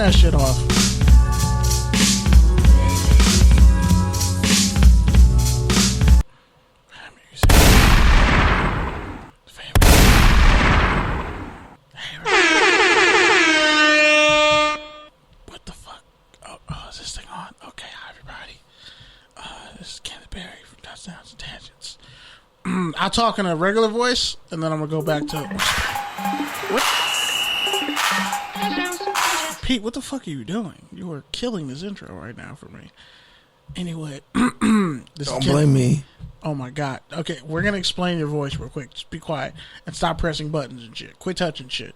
that shit off. What the fuck? Oh, is this thing on? Okay, hi everybody. This is Canterbury from Touchdowns and Tangents. I'll talk in a regular voice, and then I'm gonna go back to what? Pete, what the fuck are you doing? You are killing this intro right now for me. Anyway, don't blame me. Oh my god. Okay, we're gonna explain your voice real quick. Just be quiet and stop pressing buttons and shit. Quit touching shit.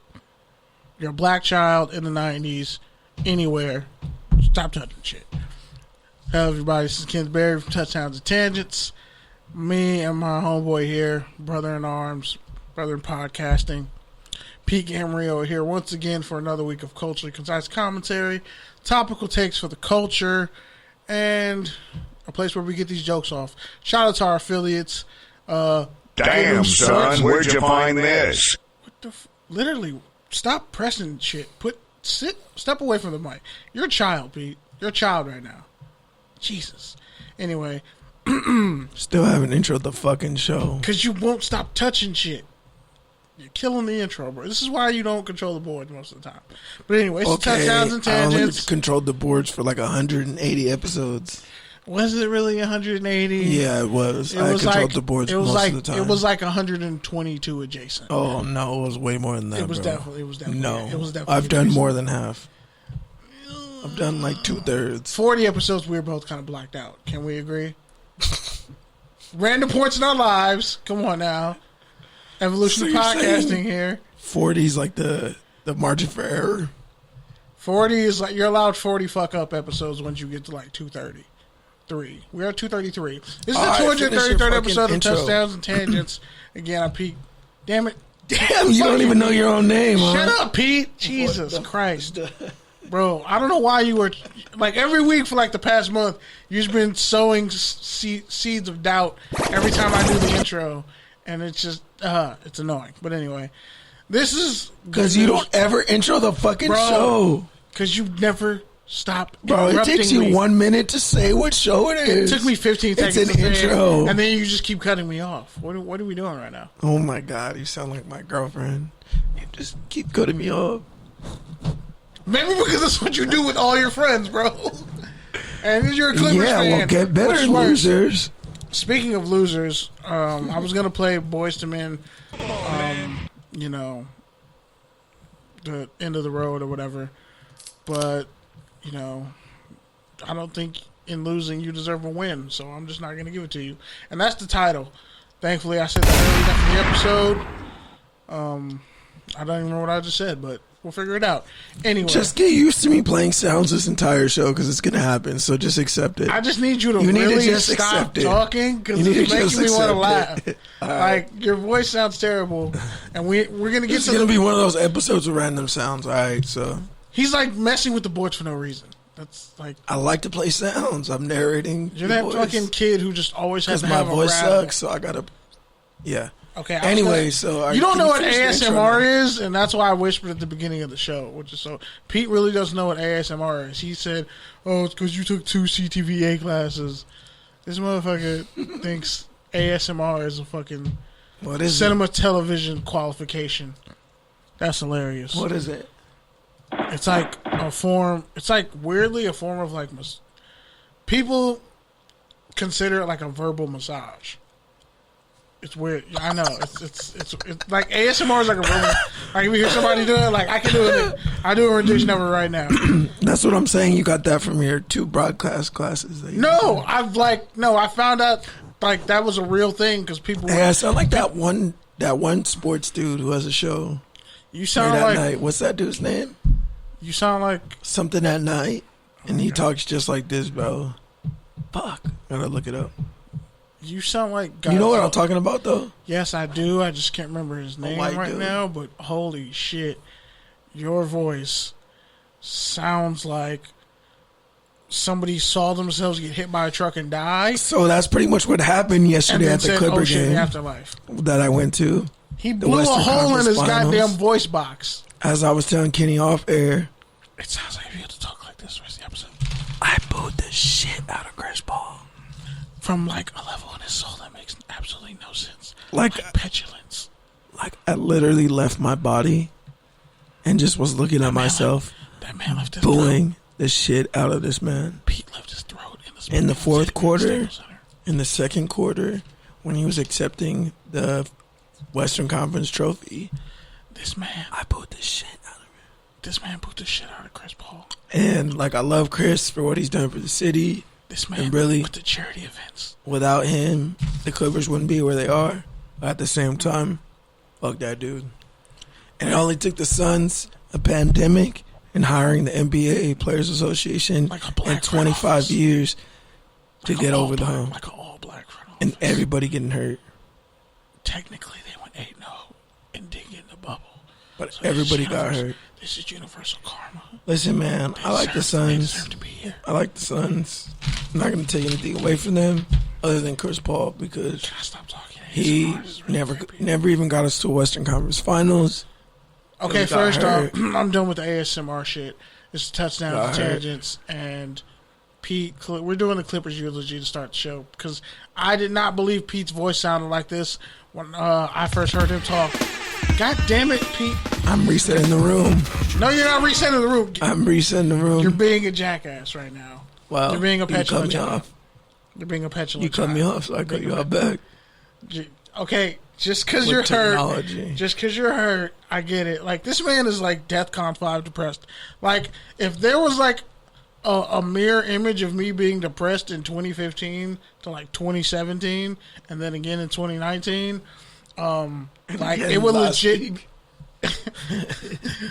You're a black child in the 90s, anywhere. Stop touching shit. Hello everybody, this is Canterbury from Touchdowns and Tangents. Me and my homeboy here, brother in arms, brother in podcasting, Pete Gamrio here once again for another week of culturally concise commentary, topical takes for the culture, and a place where we get these jokes off. Shout out to our affiliates. Damn, son, where'd you find this? What the literally, stop pressing shit. Step away from the mic. You're a child, Pete. You're a child right now. Jesus. Anyway. Still haven't introed the fucking show. Because you won't stop touching shit. You're killing the intro, bro. This is why you don't control the board most of the time. But anyway, it's Touchdowns and Tangents. I only controlled the boards for like 180 episodes. Was it really 180? Yeah, it was. I controlled the boards most of the time. It was like 122 adjacent. Oh, no, it was way more than that, It was bro. definitely. No, it was definitely I've done adjacent. more than half. I've done like 2/3. 40 episodes, we were both kind of blacked out. Can we agree? Random points in our lives. Come on now. Evolution of podcasting here. 40 is like the margin for error. 40 is like, you're allowed 40 fuck up episodes once you get to like 233. We're at 233. This is the 233rd episode of Touchdowns and Tangents. Again, I'm Pete. Damn it. Damn, you don't even know your own name, huh? Shut up, Pete. Jesus Christ. Bro, I don't know why you were, like, every week for like the past month, you've just been sowing seeds of doubt every time I do the intro. And it's just, it's annoying. But anyway, this is... Because you don't ever intro the fucking show. Because you never stop Bro, it takes you 1 minute to say what show it is. It took me 15 seconds It's an to say intro. it, and then you just keep cutting me off. What are we doing right now? Oh my God, you sound like my girlfriend. You just keep cutting me off. Maybe because that's what you do with all your friends, bro. And you're a Clippers fan. Yeah, well, get better, losers. Speaking of losers, I was going to play Boys to Men, you know, the end of the road or whatever. But, you know, I don't think in losing you deserve a win. So I'm just not going to give it to you. And that's the title. Thankfully, I said that early enough in the episode. I don't even know what I just said, but we'll figure it out. Anyway. Just get used to me playing sounds this entire show because it's going to happen. So just accept it. I just need you to really stop talking because it's making me want to laugh. Like, your voice sounds terrible. And we're going to get It's going to be one of those episodes of random sounds. All right, so. He's like messing with the boards for no reason. That's like. I like to play sounds. I'm narrating. You're that fucking kid who just always has to have my voice sucks, so I got to. Yeah. Okay. Anyway, so you don't know what ASMR is, and that's why I whispered at the beginning of the show, which is so. Pete really doesn't know what ASMR is. He said, "Oh, it's because you took 2 CTVA classes." This motherfucker thinks ASMR is a fucking cinema television qualification. That's hilarious. What is it? It's like a form. It's like weirdly a form of like people consider it like a verbal massage. It's weird. I know. It's like ASMR is like a verbal. Like if you hear somebody do it, like I can do it. I do a rendition of it right now. That's what I'm saying. You got that from your 2 broadcast classes. I found out like that was a real thing because people. Hey, I sound like that one sports dude who has a show. You sound like night. What's that dude's name? You sound like something at night, and he talks just like this, bro. Fuck, gotta look it up. You sound like you know what I'm talking about, though. Yes, I do. I just can't remember his name right now. But holy shit, your voice sounds like somebody saw themselves get hit by a truck and die. So that's pretty much what happened yesterday at the Clipper game afterlife that I went to. He blew a hole in his goddamn voice box. As I was telling Kenny off air, It sounds like if you had to talk like this the rest of the episode. I booed the shit out of Chris Paul. From like a level in his soul that makes absolutely no sense. Like petulance. Like I literally left my body and just was looking at myself. That man left his booing the shit out of this man. Pete left his throat in the fourth quarter. In the second quarter, when he was accepting the Western Conference trophy. This man. I booed the shit out of him. This man put the shit out of Chris Paul. And like I love Chris for what he's done for the city. This man really, with the charity events. Without him, the Clippers wouldn't be where they are. At the same time, fuck that dude. And it only took the Suns a pandemic and hiring the NBA Players Association in 25 years to get over the hump. Like an all-black front office. And everybody getting hurt. Technically, they went 8-0 and didn't get in the bubble. But so everybody got hurt. This is universal karma. Listen, man, I like the Suns. I like the Suns. I'm not going to take anything away from them other than Chris Paul because he never even got us to a Western Conference Finals. Okay, first off, I'm done with the ASMR shit. It's touchdowns, tangents, and Pete. We're doing the Clippers eulogy to start the show because I did not believe Pete's voice sounded like this when I first heard him talk. God damn it, Pete. I'm resetting the room. No, you're not resetting the room. I'm resetting the room. You're being a jackass right now. Well, you're being a petulant child. Off. You're being a petulant You cut me off, so I cut you off back. Okay, just because you're hurt. Just because you're hurt, I get it. Like, this man is like DEFCON 5 depressed. Like, if there was like a mirror image of me being depressed in 2015 to like 2017 and then again in 2019, like it would legit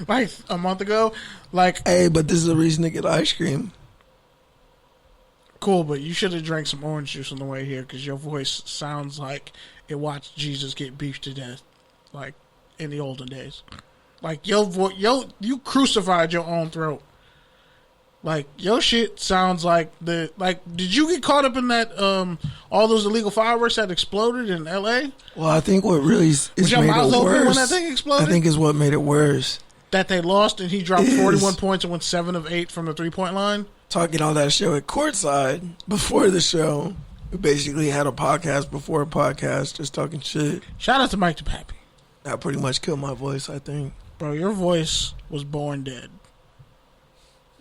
like a month ago, like, hey, but this is a reason to get ice cream. Cool, but you should have drank some orange juice on the way here because your voice sounds like it watched Jesus get beefed to death, like in the olden days. Like your voice, you crucified your own throat. Like your shit sounds like did you get caught up in that all those illegal fireworks that exploded in L.A.? Well, I think what really is made it worse. When that thing exploded? I think is what made it worse. That they lost and he dropped 41 points and went 7 of 8 from the 3-point line. Talking all that show at courtside before the show. We basically had a podcast before a podcast, just talking shit. Shout out to Mike DePappy. That pretty much killed my voice, I think. Bro, your voice was born dead.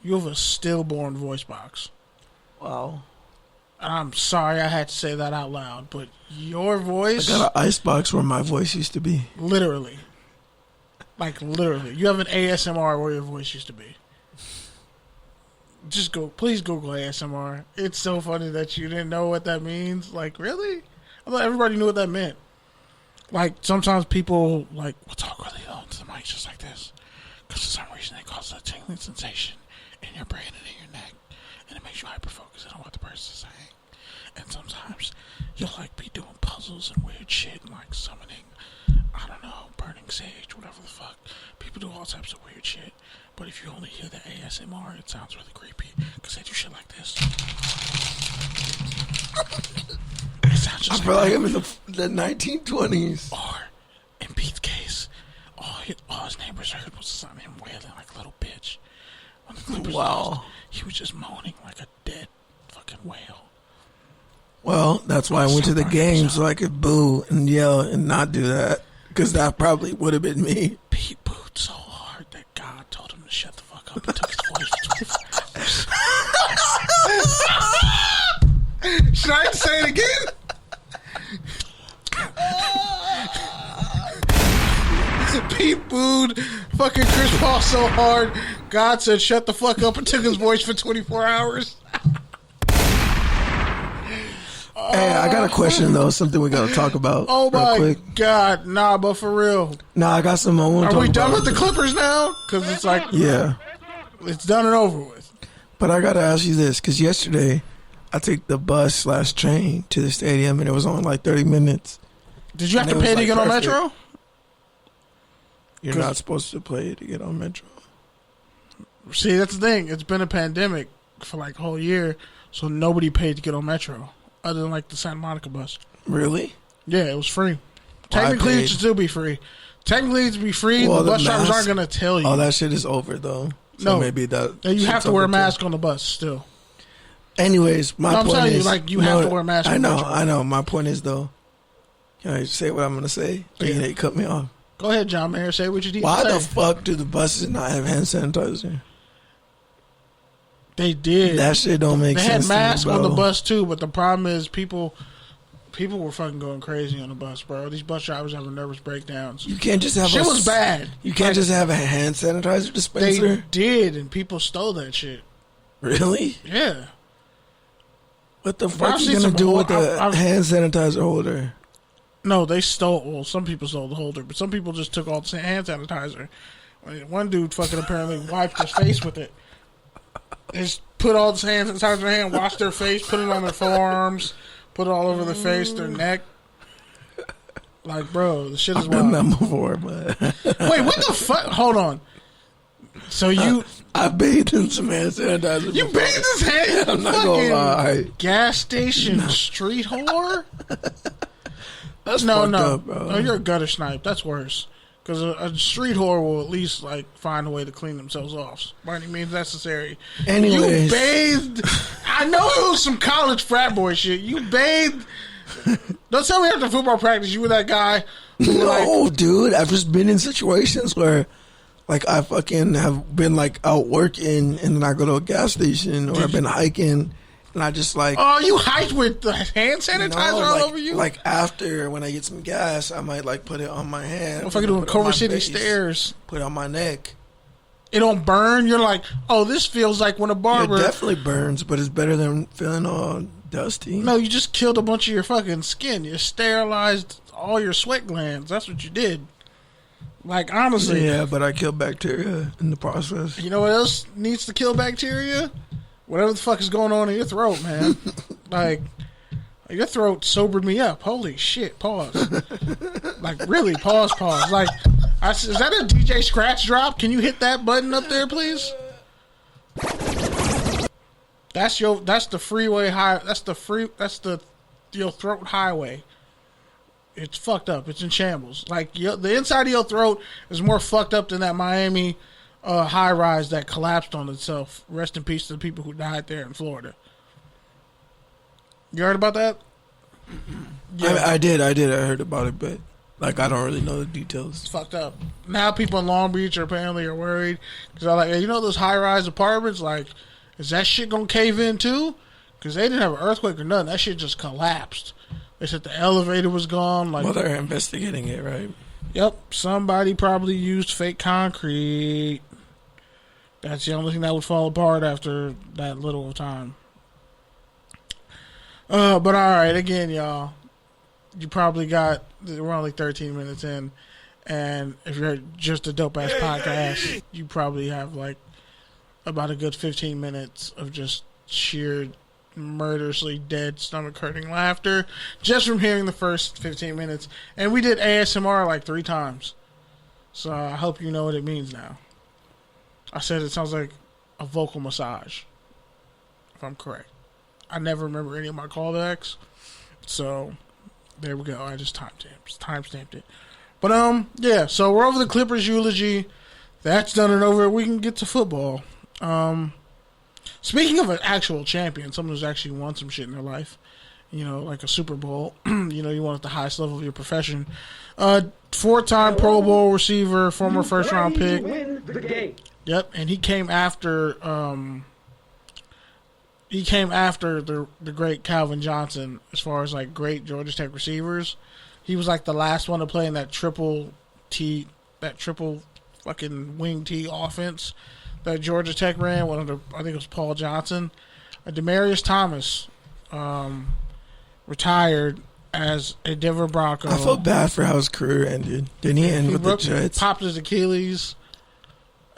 You have a stillborn voice box. Wow. I'm sorry I had to say that out loud, but your voice... I got an ice box where my voice used to be. Literally. Like, literally. You have an ASMR where your voice used to be. Just please Google ASMR. It's so funny that you didn't know what that means. Like, really? I thought everybody knew what that meant. Like, sometimes people, like, will talk really low into the mic just like this. Because for some reason it causes a tingling sensation in your brain and in your neck. And it makes you hyper-focused on what the person's saying. And sometimes you'll, like, be doing puzzles and weird shit and, like, summoning, I don't know, burning sage, whatever the fuck. People do all types of weird shit. But if you only hear the ASMR, it sounds really creepy because they do shit like this. It sounds just I feel like I'm in the 1920s. Or, in Pete's case, all his neighbors heard was him wailing like a little bitch. When the Clippers lost, he was just moaning like a dead fucking whale. Well, that's why I went to the game so I could boo and yell and not do that because that probably would have been me. Pete booed so hard that God told him to shut the fuck up and took his voice for 24 hours. Should I say it again? Pete booed fucking Chris Paul so hard, God said shut the fuck up and took his voice for 24 hours. Hey, I got a question though. Something we gotta talk about. Oh my God, nah, but for real. Nah, I got some. Are we done with the Clippers now? Because it's like, yeah, it's done and over with. But I gotta ask you this, because yesterday I took the bus/train to the stadium, and it was only like 30 minutes. Did you have to pay to get on Metro? You're not supposed to pay to get on Metro. See, that's the thing. It's been a pandemic for like a whole year, so nobody paid to get on Metro. Other than like the Santa Monica bus. Really? Yeah, it was free. Technically, it should still be free. Technically, it should be free. Well, the bus drivers aren't going to tell you. Oh, that shit is over, though. So no, maybe that. you have to wear a mask on the bus still. Anyways, my point telling is, you, like, you have to wear a mask. I know. My point is though. Can I say what I'm gonna say? Or you need to cut me off. Go ahead, John Mayer. Say what you need to say. Why the fuck do the buses not have hand sanitizer? They did. That shit don't make sense. They had masks to me, on the bus too, but the problem is people were fucking going crazy on the bus, bro. These bus drivers having nervous breakdowns. You can't just have shit was bad. You can't just have a hand sanitizer dispenser. They did, and people stole that shit. Really? Yeah. What the fuck are you gonna do with the hand sanitizer holder? No, they stole. Well, some people stole the holder, but some people just took all the hand sanitizer. One dude fucking apparently wiped his face with it. Just put all the hand sanitizer in their hand, wash their face, put it on their forearms, put it all over their face, their neck. Like, bro, the shit is wild. I've done that before, but wait, what the fuck? Hold on. So I bathed in some hand sanitizer. You bathed in his hand? I'm not gonna lie. Gas station street whore? That's fucked up, bro. No, you're a gutter snipe. That's worse. Because a street whore will at least like find a way to clean themselves off by any means necessary. Anyways. You bathed. I know it was some college frat boy shit. You bathed. Don't tell me after football practice you were that guy. No, dude. I've just been in situations where, like, I fucking have been like out working and then I go to a gas station, or I've been hiking. And I just like... Oh, you hiked with the hand sanitizer all over you? Like after, when I get some gas, I might like put it on my hand. I'm fucking doing Culver City stairs. Put it on my neck. It don't burn? You're like, oh, this feels like when a barber... It definitely burns, but it's better than feeling all dusty. No, you just killed a bunch of your fucking skin. You sterilized all your sweat glands. That's what you did. Like, honestly. Yeah, but I killed bacteria in the process. You know what else needs to kill bacteria? Whatever the fuck is going on in your throat, man. Like, your throat sobered me up. Holy shit, pause. Like, really, pause. Like, is that a DJ Scratch drop? Can you hit that button up there, please? That's the freeway high. That's your throat highway. It's fucked up. It's in shambles. Like, the inside of your throat is more fucked up than that Miami high rise that collapsed on itself. Rest in peace to the people who died there in Florida. You heard about that? Yeah. I did. I heard about it, but like I don't really know the details. It's fucked up. Now people in Long Beach are worried because they're like, hey, you know those high rise apartments? Like, is that shit gonna cave in too? Because they didn't have an earthquake or nothing. That shit just collapsed. They said the elevator was gone. Like, well, they're investigating it, right? Yep. Somebody probably used fake concrete. That's the only thing that would fall apart after that little time. But all right, again, y'all, you probably we're only 13 minutes in, and if you're just a dope ass podcast, you probably have like about a good 15 minutes of just sheer murderously dead, stomach hurting laughter just from hearing the first 15 minutes. And we did ASMR like 3 times, so I hope you know what it means now. I said it sounds like a vocal massage, if I'm correct. I never remember any of my callbacks, so there we go. I just timestamped it. But yeah. So we're over the Clippers eulogy. That's done and over. We can get to football. Speaking of an actual champion, someone who's actually won some shit in their life, you know, like a Super Bowl. You know, you want at the highest level of your profession. 4-time Pro Bowl receiver, former first-round pick. Yep, and he came after the great Calvin Johnson as far as like great Georgia Tech receivers. He was like the last one to play in that triple fucking wing T offense that Georgia Tech ran. I think it was Paul Johnson. Demaryius Thomas retired as a Denver Bronco. I felt bad for how his career ended. Didn't he end with the Jets? Popped his Achilles.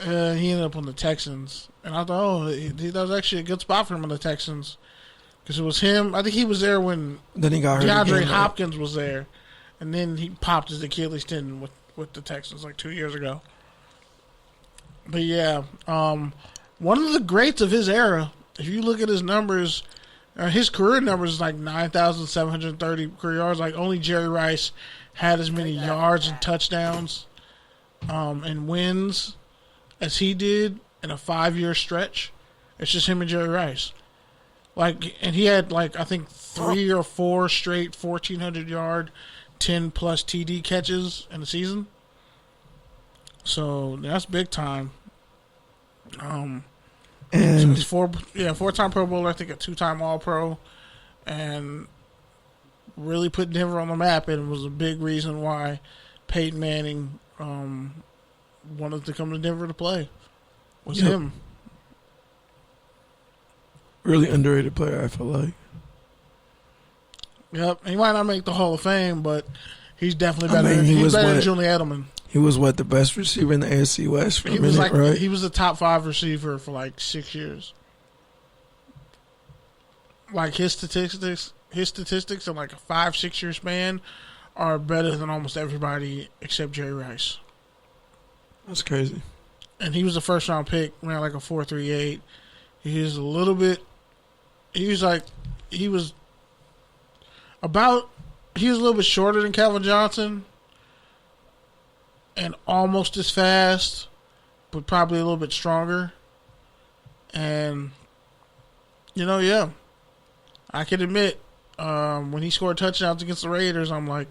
He ended up on the Texans. And I thought, that was actually a good spot for him on the Texans. Because it was him. I think he was there when then he got hurt DeAndre again, Hopkins was there. And then he popped his Achilles tendon with the Texans like 2 years ago. But yeah, one of the greats of his era, if you look at his numbers, his career numbers is like 9,730 career yards. Like only Jerry Rice had as many yards and touchdowns and wins as he did. in a 5-year stretch. It's just him and Jerry Rice. Like, and he had like I think 3 or 4 straight 1,400-yard, 10+ TD catches in the season. So that's big time. And He's 4-time Pro Bowler, I think a 2-time All-Pro, and really put Denver on the map. And it was a big reason why Peyton Manning wanted to come to Denver to play. Was him. Really underrated player, I feel like. Yep, he might not make the Hall of Fame, but he's definitely better. He's better than Julian Edelman. He was the best receiver in the AFC West for a minute, right? He was the top 5 receiver for like 6 years. Like his statistics in like a 5-6 year span are better than almost everybody except Jerry Rice. That's crazy. And he was a first round pick, ran like a 4.38. He was a little bit. He was a little bit shorter than Calvin Johnson. And almost as fast, but probably a little bit stronger. And, I can admit, when he scored touchdowns against the Raiders, I'm like,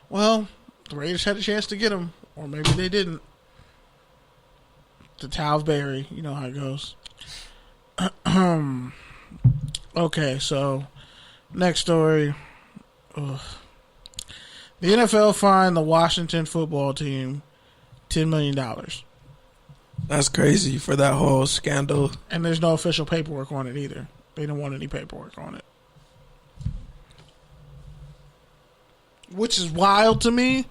well, the Raiders had a chance to get him, or maybe they didn't. The Towels Berry, you know how it goes. Okay, so next story. Ugh. The NFL fined the Washington football team $10 million. That's crazy for that whole scandal. And there's no official paperwork on it either. They don't want any paperwork on it. Which is wild to me.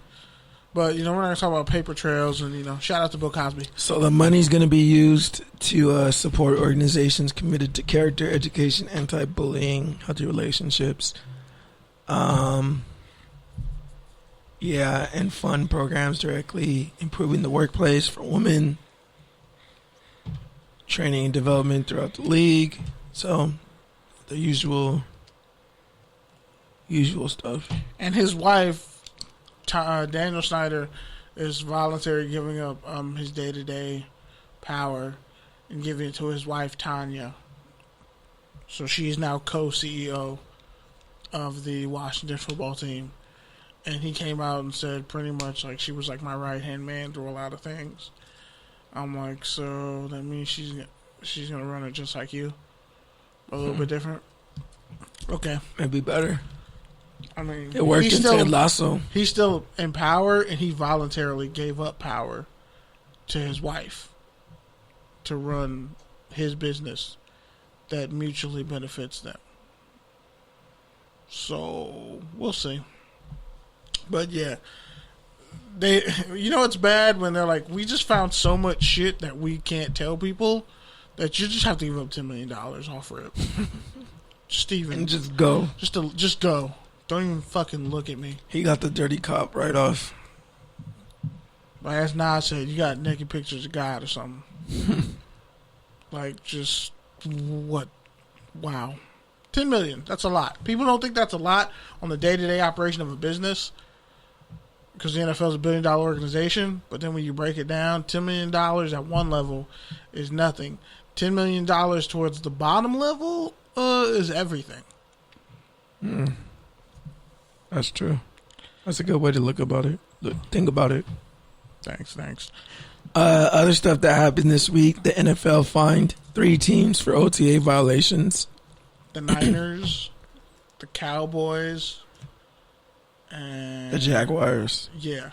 But, we're not going to talk about paper trails and, shout out to Bill Cosby. So the money's going to be used to support organizations committed to character, education, anti-bullying, healthy relationships. And fund programs directly improving the workplace for women, training and development throughout the league. So, the usual stuff. And his wife, Daniel Snyder, is voluntarily giving up his day-to-day power and giving it to his wife, Tanya. So she's now co-CEO of the Washington football team. And he came out and said pretty much like she was like my right-hand man through a lot of things. I'm like, so that means she's going to run it just like you? A little bit different? Okay. Maybe better. I mean, it worked in Ted Lasso. He's still in power, and he voluntarily gave up power to his wife to run his business that mutually benefits them. So, we'll see. But yeah, it's bad when they're like, we just found so much shit that we can't tell people that you just have to give up $10 million off rip. Just go. Just go. Don't even fucking look at me. He got the dirty cop right off. Like as Nas said, you got naked pictures of God or something. Like just what? Wow. $10 million. That's a lot. People don't think that's a lot on the day-to-day operation of a business because the NFL is a $1 billion organization. But then when you break it down, $10 million at one level is nothing. $10 million towards the bottom level is everything. That's true. That's a good way to think about it. Thanks. Other stuff that happened this week, the NFL fined 3 teams for OTA violations. The Niners, the Cowboys, and the Jaguars. Yeah.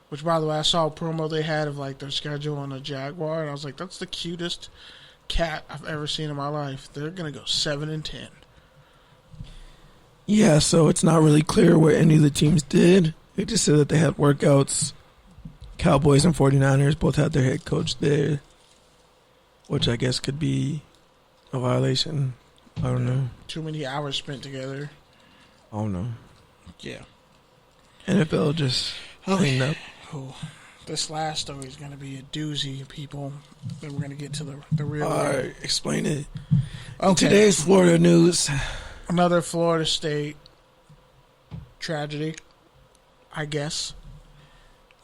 Which, by the way, I saw a promo they had of like their schedule on the Jaguar, and I was like, that's the cutest cat I've ever seen in my life. They're going to go 7-10. Yeah, so it's not really clear what any of the teams did. They just said that they had workouts. Cowboys and 49ers both had their head coach there, which I guess could be a violation. I don't know. Too many hours spent together. I don't know. Yeah. NFL just cleaned up. Oh, this last story is going to be a doozy, people. Then we're going to get to the real. All right, explain it. Okay. Today's Florida news. Another Florida State tragedy, I guess.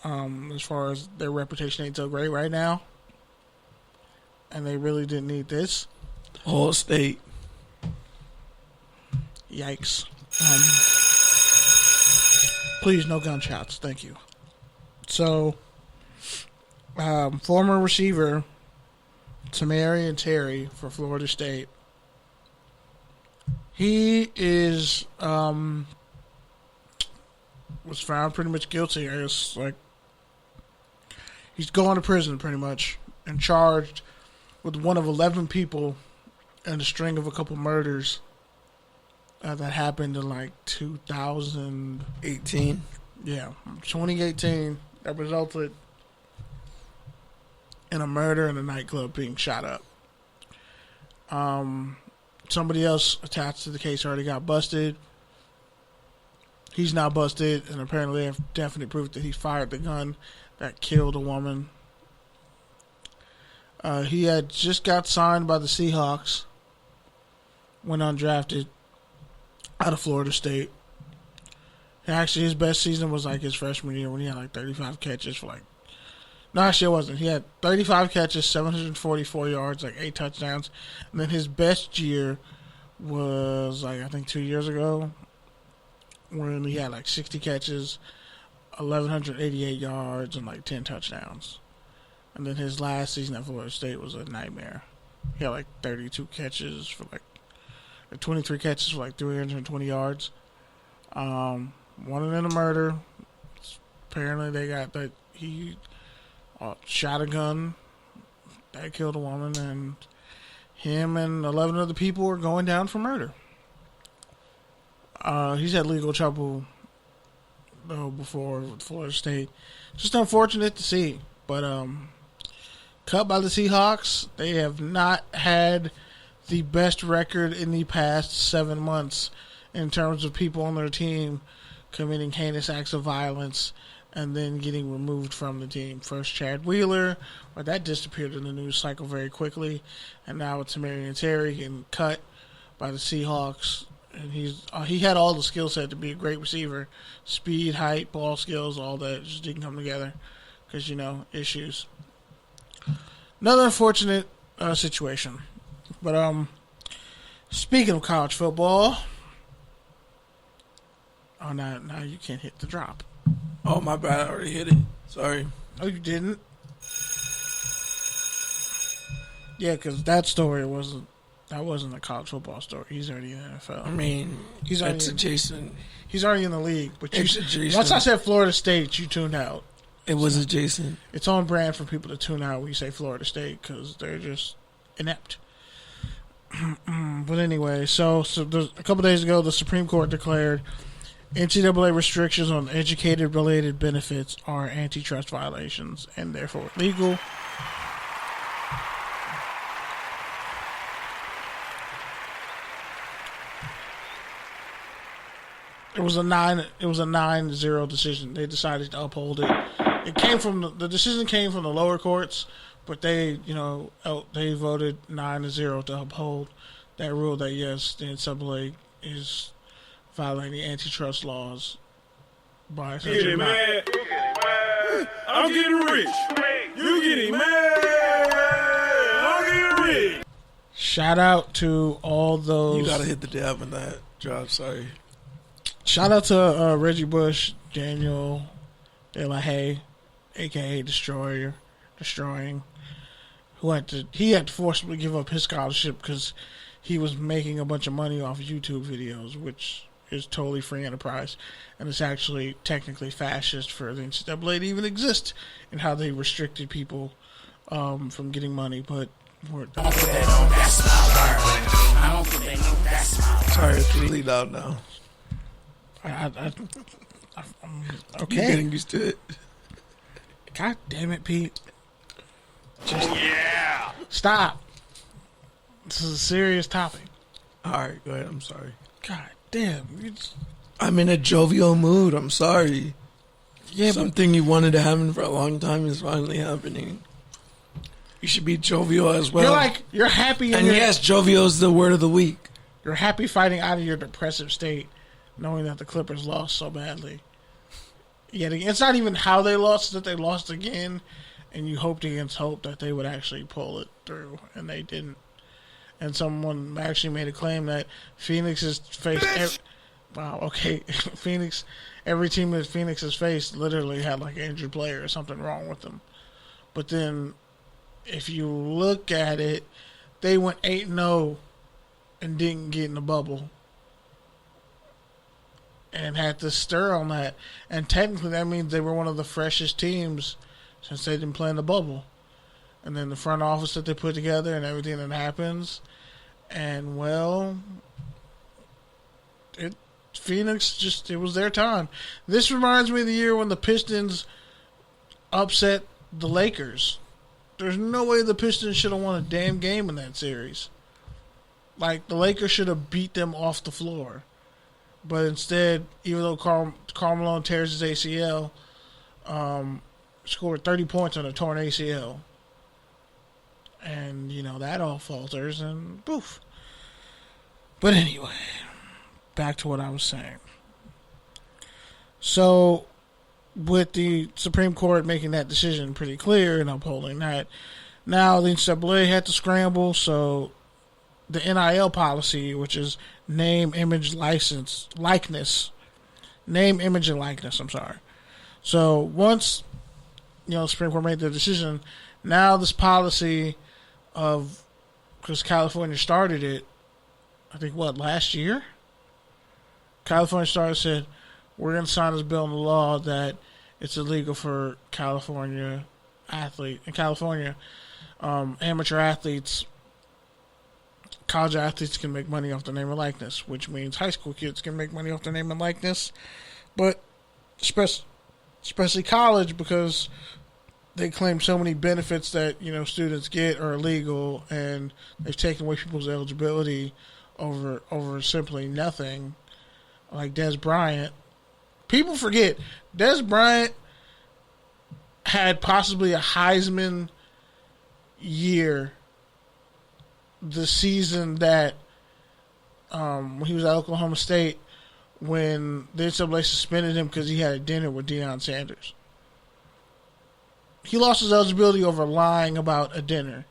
As far as their reputation ain't so great right now. and they really didn't need this. Whole state. Yikes. Please, no gunshots. Thank you. So, former receiver Demaryius Terry for Florida State. He is was found pretty much guilty. I guess he's going to prison pretty much and charged with one of 11 people and a string of a couple murders that happened in 2018. Yeah, 2018. That resulted in a murder in a nightclub being shot up. Somebody else attached to the case already got busted. He's now busted, and apparently they have definite proof that he fired the gun that killed a woman. He had just got signed by the Seahawks, went undrafted out of Florida State. Actually, his best season was his freshman year when he had 35 catches for No, actually it wasn't. He had 35 catches, 744 yards, 8 touchdowns. And then his best year was I think 2 years ago when he had 60 catches, 1,188 yards, and 10 touchdowns. And then his last season at Florida State was a nightmare. He had 32 catches for 23 catches for 320 yards. One of them a murder. Apparently they got that he shot a gun that killed a woman, and him and 11 other people are going down for murder. He's had legal trouble though before with Florida State. Just unfortunate to see, but cut by the Seahawks. They have not had the best record in the past 7 months in terms of people on their team committing heinous acts of violence and then getting removed from the team. First Chad Wheeler, but that disappeared in the news cycle very quickly, and now it's Demaryius Terry getting cut by the Seahawks. And he had all the skill set to be a great receiver, speed, height, ball skills, all that just didn't come together because issues. Another unfortunate situation, but speaking of college football. Oh, now you can't hit the drop. Oh, my bad. I already hit it. Sorry. Oh, you didn't? Yeah, because that story wasn't a college football story. He's already in the NFL. I mean, that's adjacent. He's already in the league. But adjacent. Once I said Florida State, you tuned out. It was adjacent. It's on brand for people to tune out when you say Florida State because they're just inept. But anyway, so a couple days ago, the Supreme Court declared NCAA restrictions on educated-related benefits are antitrust violations and therefore illegal. It was a 9-0 decision. They decided to uphold it. The decision came from the lower courts, but they voted 9-0 to uphold that rule that yes, the NCAA is violating antitrust laws by getting mad. I'm getting rich. You getting mad. I'm getting rich. Shout out to all those. You gotta hit the dab on that job. Sorry. Shout out to Reggie Bush, Daniel De La Haye, aka Destroying, who had to forcibly give up his scholarship because he was making a bunch of money off YouTube videos, which is totally free enterprise, and it's actually technically fascist for the NCAA to even exist in how they restricted people from getting money. But sorry, it's really loud now. I'm okay. You're getting used to it. God damn it, Pete! Yeah. Stop. This is a serious topic. All right, go ahead. I'm sorry. God damn. I'm in a jovial mood. I'm sorry. Yeah, something you wanted to happen for a long time is finally happening. You should be jovial as well. You're happy. And yes, jovial is the word of the week. You're happy fighting out of your depressive state, knowing that the Clippers lost so badly. Yet again, it's not even how they lost, that they lost again, and you hoped against hope that they would actually pull it through, and they didn't. And someone actually made a claim that Phoenix has faced. Phoenix. Every team that Phoenix has faced literally had like an injured player or something wrong with them. But then, if you look at it, they went 8-0 and didn't get in the bubble, and had to stir on that. And technically, that means they were one of the freshest teams since they didn't play in the bubble. And then the front office that they put together and everything that happens, and well, Phoenix it was their time. This reminds me of the year when the Pistons upset the Lakers. There's no way the Pistons should have won a damn game in that series. Like, the Lakers should have beat them off the floor. But instead, even though Karl Malone tears his ACL, scored 30 points on a torn ACL. And, that all falters and poof. But anyway, back to what I was saying. So, with the Supreme Court making that decision pretty clear and upholding that, now the NCAA had to scramble, so the NIL policy, which is name, image, likeness. I'm sorry. So, once, the Supreme Court made the decision, now this policy because California started it, I think, last year? California said, we're going to sign this bill into law that it's illegal for California amateur athletes, college athletes can make money off their name and likeness, which means high school kids can make money off their name and likeness, but especially college, because they claim so many benefits that, students get are illegal, and they've taken away people's eligibility over simply nothing. Like Des Bryant. People forget, Des Bryant had possibly a Heisman year the season that when he was at Oklahoma State, when the NCAA suspended him because he had a dinner with Deion Sanders. He lost his eligibility over lying about a dinner.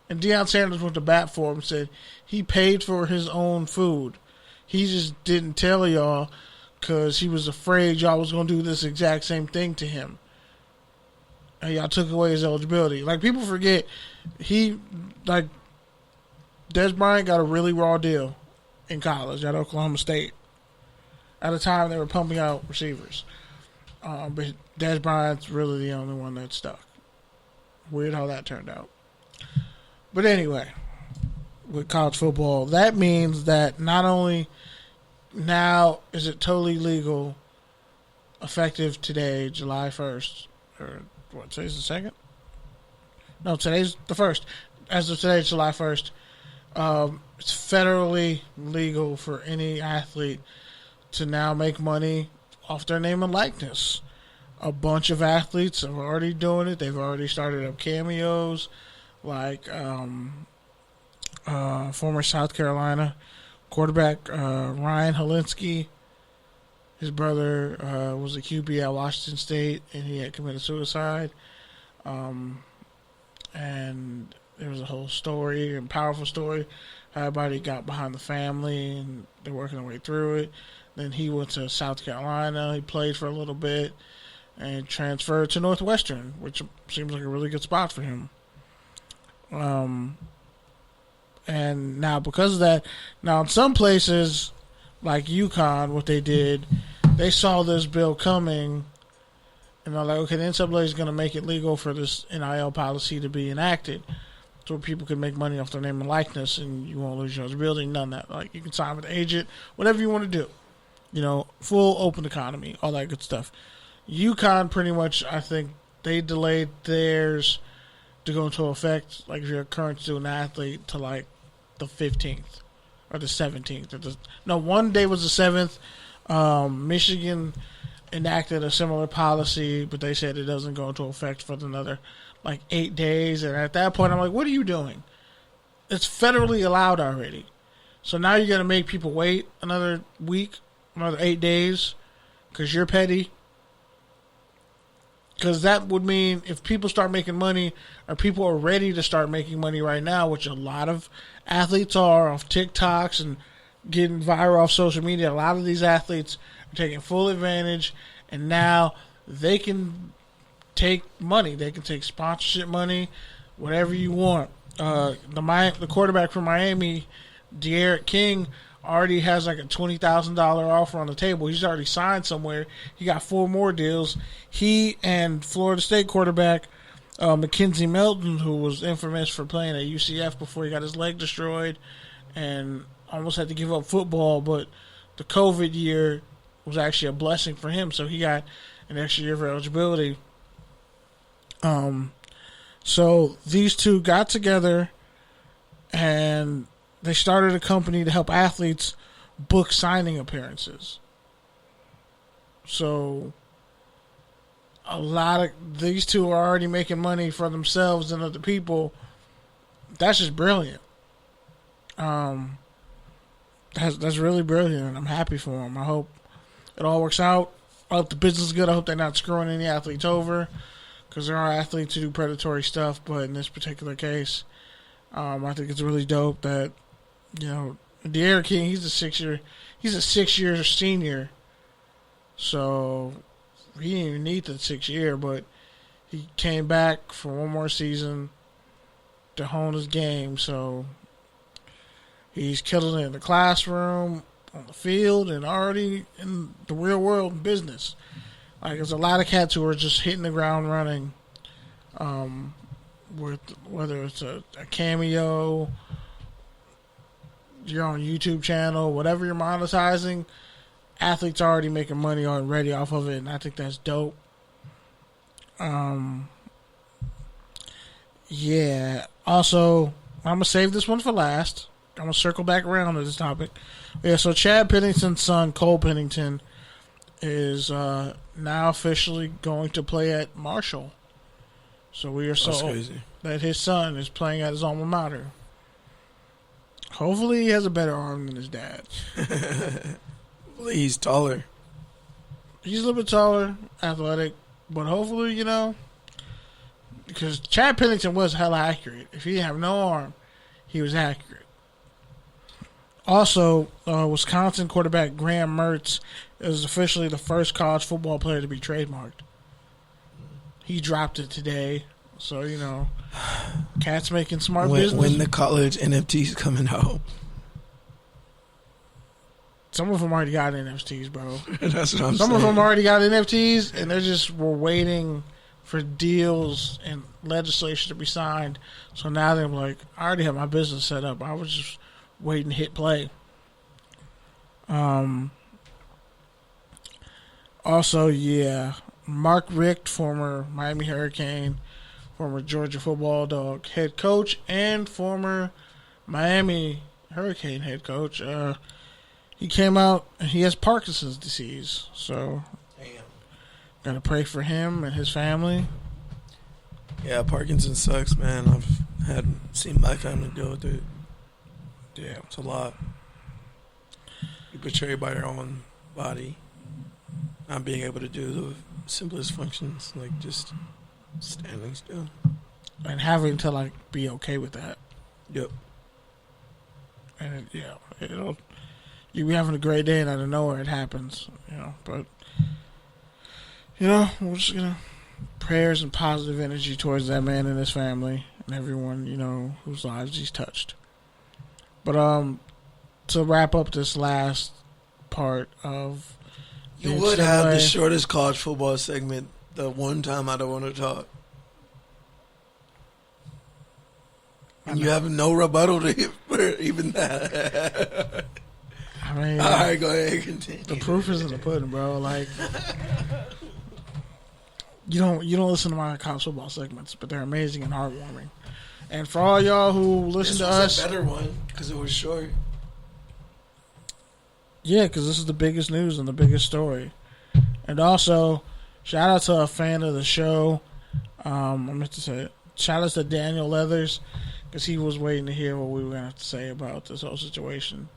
And Deion Sanders went to bat for him and said he paid for his own food. He just didn't tell y'all because he was afraid y'all was going to do this exact same thing to him. And y'all took away his eligibility. Like, people forget, Des Bryant got a really raw deal in college at Oklahoma State. At the time, they were pumping out receivers. But Des Bryant's really the only one that stuck. Weird how that turned out. But anyway, with college football, that means that not only now is it totally legal, effective today, July 1st, or what, today's the 2nd? No, today's the 1st. As of today, July 1st, it's federally legal for any athlete to now make money off their name and likeness. A bunch of athletes are already doing it. They've already started up cameos, like former South Carolina quarterback Ryan Hillinski. His brother was a QB at Washington State, and he had committed suicide. And there was a whole story, and powerful story. Everybody got behind the family, and they're working their way through it. Then he went to South Carolina. He played for a little bit and transferred to Northwestern, which seems like a really good spot for him. And now because of that, now in some places like UConn, what they did, they saw this bill coming, and they're like, okay, the NCAA is going to make it legal for this NIL policy to be enacted, so people can make money off their name and likeness, and you won't lose your eligibility, none of that. Like, you can sign with an agent, whatever you want to do. Full open economy, all that good stuff. UConn pretty much, I think, they delayed theirs to go into effect, like if you're a current student athlete, to like the 15th or the 17th. One day was the 7th. Michigan enacted a similar policy, but they said it doesn't go into effect for another like 8 days. And at that point, I'm like, what are you doing? It's federally allowed already. So now you're going to make people wait another week, another 8 days, because you're petty. Because that would mean if people start making money, or people are ready to start making money right now, which a lot of athletes are off TikToks and getting viral off social media, a lot of these athletes are taking full advantage, and now they can take money. They can take sponsorship money, whatever you want. The quarterback from Miami, De'Aaron King, already has like a $20,000 offer on the table. He's already signed somewhere. He got 4 more deals. He and Florida State quarterback Mackenzie Melton, who was infamous for playing at UCF before he got his leg destroyed and almost had to give up football, but the COVID year was actually a blessing for him, so he got an extra year for eligibility. So these two got together and they started a company to help athletes book signing appearances. So a lot of these two are already making money for themselves and other people. That's just brilliant. That's really brilliant, and I'm happy for them. I hope it all works out. I hope the business is good. I hope they're not screwing any athletes over, because there are athletes who do predatory stuff, but in this particular case, I think it's really dope that, you know, De'Aaron King, he's a 6-year senior, so he didn't even need the 6th year, but he came back for one more season to hone his game, so he's killing it in the classroom, on the field, and already in the real world business. Like, there's a lot of cats who are just hitting the ground running, with whether it's a Cameo, your own YouTube channel, whatever you're monetizing, athletes are already making money already off of it, and I think that's dope. Yeah. Also, I'm gonna save this one for last. I'm gonna circle back around to this topic. Yeah. So Chad Pennington's son, Cole Pennington, is now officially going to play at Marshall. So we are so that his son is playing at his alma mater. Hopefully he has a better arm than his dad. He's taller. He's a little bit taller, athletic, but hopefully, you know, because Chad Pennington was hella accurate. If he didn't have no arm, he was accurate. Also, Wisconsin quarterback Graham Mertz is officially the first college football player to be trademarked. He dropped it today, so, you know, cats making smart business. When the college NFTs coming out? Some of them already got NFTs, bro. That's what I'm saying. Some of them already got NFTs, and they just were waiting for deals and legislation to be signed. So now they're like, I already have my business set up. I was just waiting to hit play. Also, yeah, Mark Richt, former Miami Hurricane, former Georgia football dog head coach, and former Miami Hurricane head coach. He came out and he has Parkinson's disease. So, gotta pray for him and his family. Yeah, Parkinson sucks, man. I've seen my family deal with it. Yeah, it's a lot. You're betrayed by your own body. Not being able to do the simplest functions, like just standing still. And having to, like, be okay with that. Yep. And, you be having a great day and out of nowhere it happens, you know. But, you know, we're just going to prayers and positive energy towards that man and his family and everyone, you know, whose lives he's touched. But to wrap up this last part of you would have the shortest college football segment the one time I don't want to talk. And you have no rebuttal to it for even that. I mean, all right, go ahead and continue. The proof is in the pudding, bro. Like, you don't listen to my college football segments, but they're amazing and heartwarming. And for all y'all who listen to us, a better one because it was short. Yeah, because this is the biggest news and the biggest story. And also, shout out to a fan of the show. I meant to say, shout out to Daniel Leathers, because he was waiting to hear what we were going to have to say about this whole situation,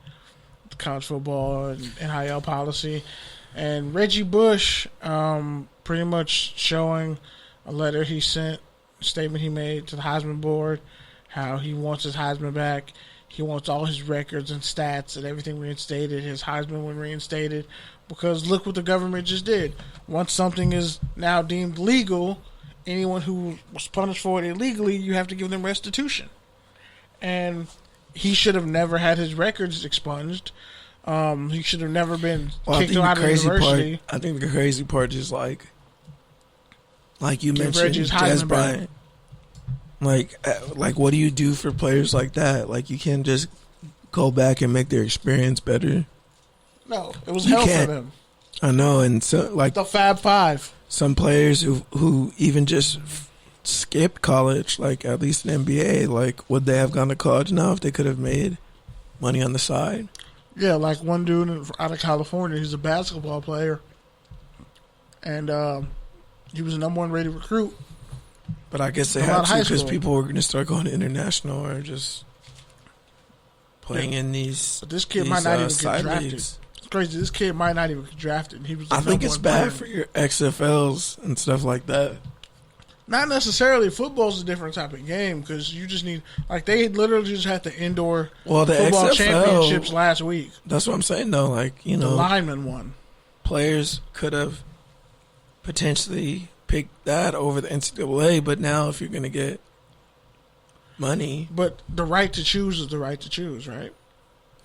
the college football and NIL policy. And Reggie Bush pretty much showing a letter he sent, a statement he made to the Heisman board, how he wants his Heisman back. He wants all his records and stats and everything reinstated, his Heisman when reinstated, because look what the government just did. Once something is now deemed legal, anyone who was punished for it illegally, you have to give them restitution. And he should have never had his records expunged. He should have never been kicked out of the university. I think the crazy part is like you mentioned, Jazz Bryant. Like, what do you do for players like that? Like, you can't just go back and make their experience better. No, it was hell for them. I know, and so like the Fab Five. Some players who even just skipped college, like at least in NBA, like would they have gone to college now if they could have made money on the side? Yeah, like one dude out of California, he's a basketball player, and he was the number 1 rated recruit. But I guess they had to because people were going to start going to international or just playing in these. But this kid might not even get drafted. It's crazy. This kid might not even get drafted. He was. I think it's bad for your XFLs and stuff like that. Not necessarily. Football's a different type of game because you just need, like, they literally just had the indoor the football XFL, championships last week. That's what I'm saying, though. Like, you know, the lineman won. Players could have potentially picked that over the NCAA, but now if you're going to get money. But the right to choose is the right to choose, right?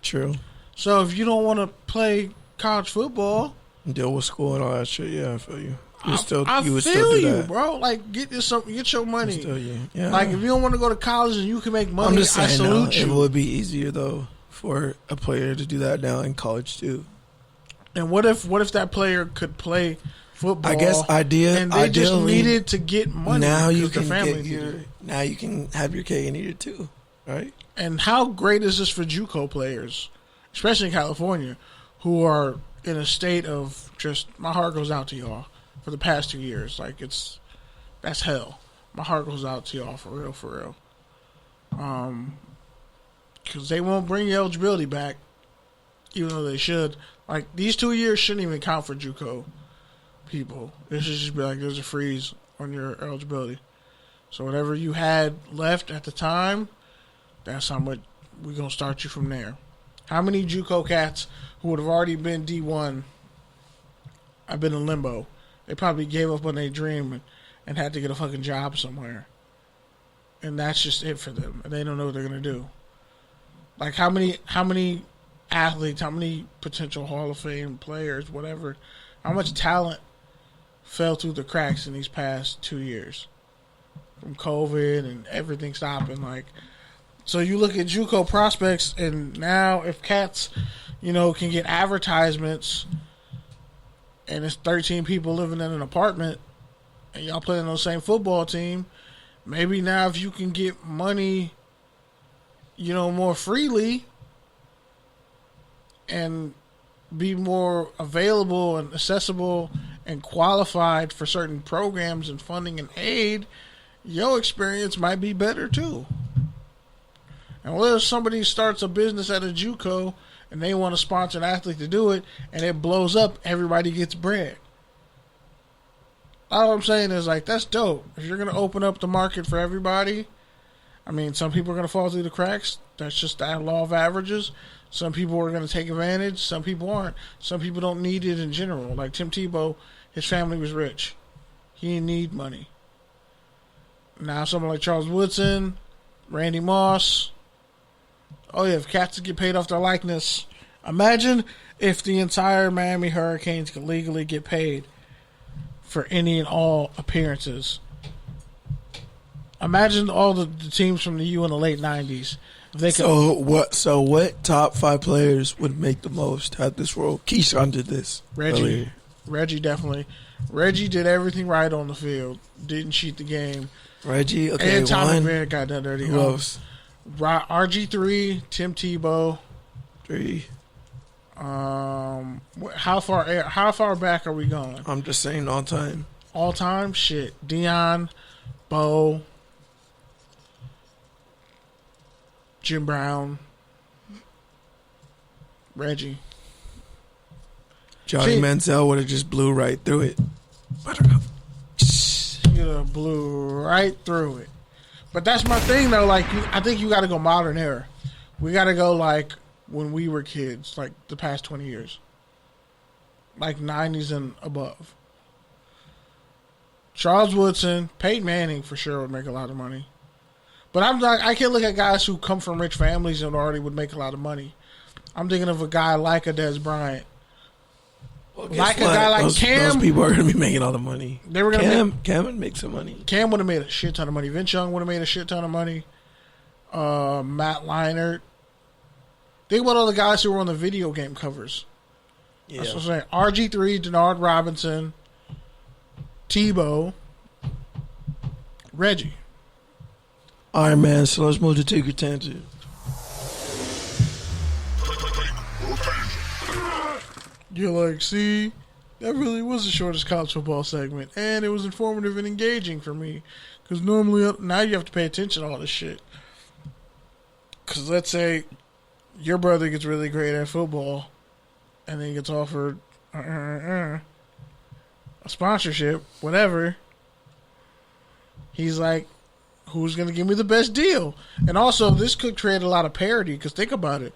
True. So if you don't want to play college football, deal with school and all that shit, yeah, I feel you. You would still do that. You, bro. Like, get your money. Yeah. Like, if you don't want to go to college and you can make money, I'm just saying, I salute you. It would be easier though for a player to do that now in college too. And what if that player could play football? I guess and they just needed to get money. Now you can you can have your cake and eat it too, right? And how great is this for JUCO players, especially in California, who are in a state of just, my heart goes out to y'all. For the past 2 years, like, that's hell. My heart goes out to y'all for real. Because they won't bring your eligibility back, even though they should. Like, these 2 years shouldn't even count for JUCO people. It should just be like, there's a freeze on your eligibility. So whatever you had left at the time, that's how much we're gonna start you from there. How many JUCO cats who would have already been D1 have been in limbo? They probably gave up on their dream and had to get a fucking job somewhere. And that's just it for them. And they don't know what they're going to do. Like, how many athletes, how many potential Hall of Fame players, whatever, how much talent fell through the cracks in these past 2 years? From COVID and everything stopping. Like, so you look at JUCO prospects, and now if cats, can get advertisements, and it's 13 people living in an apartment, and y'all playing on the same football team, maybe now if you can get money, more freely and be more available and accessible and qualified for certain programs and funding and aid, your experience might be better too. And what if somebody starts a business at a JUCO and they want to sponsor an athlete to do it, and it blows up, everybody gets bread. All I'm saying is, like, that's dope. If you're going to open up the market for everybody, I mean, some people are going to fall through the cracks. That's just that law of averages. Some people are going to take advantage. Some people aren't. Some people don't need it in general. Like Tim Tebow, his family was rich. He didn't need money. Now someone like Charles Woodson, Randy Moss. Oh, yeah, if cats get paid off their likeness. Imagine if the entire Miami Hurricanes could legally get paid for any and all appearances. Imagine all the teams from the U in the late 90s. So what top 5 players would make the most at this role? Keyshawn did this. Reggie definitely. Reggie did everything right on the field. Didn't cheat the game. Reggie, okay, and Tommy McMahon got done dirty. Who else? RG3, Tim Tebow. 3. How far back are we going? I'm just saying all time. All time? Shit. Deion, Bo, Jim Brown, Reggie. Johnny Manziel would have just blew right through it. Buttercup. He You'd have blew right through it. But that's my thing, though. Like, I think you got to go modern era. We got to go, like, when we were kids, like, the past 20 years. Like, 90s and above. Charles Woodson, Peyton Manning, for sure, would make a lot of money. But I can't look at guys who come from rich families and already would make a lot of money. I'm thinking of a guy like a Des Bryant. Well, like a guy like Cam. Those people are going to be making all the money. They were gonna Cam would make some money. Cam would have made a shit ton of money. Vince Young would have made a shit ton of money. Matt Leinart. Think about all the guys who were on the video game covers. Yeah. That's what I'm saying. RG3, Denard Robinson, Tebow, Reggie. All right, man. So let's move to Take Your Tangent. You're like, see, that really was the shortest college football segment, and it was informative and engaging for me. Because normally, now you have to pay attention to all this shit. Because let's say your brother gets really great at football, and then he gets offered a sponsorship, whatever. He's like, who's going to give me the best deal? And also, this could create a lot of parity, because think about it.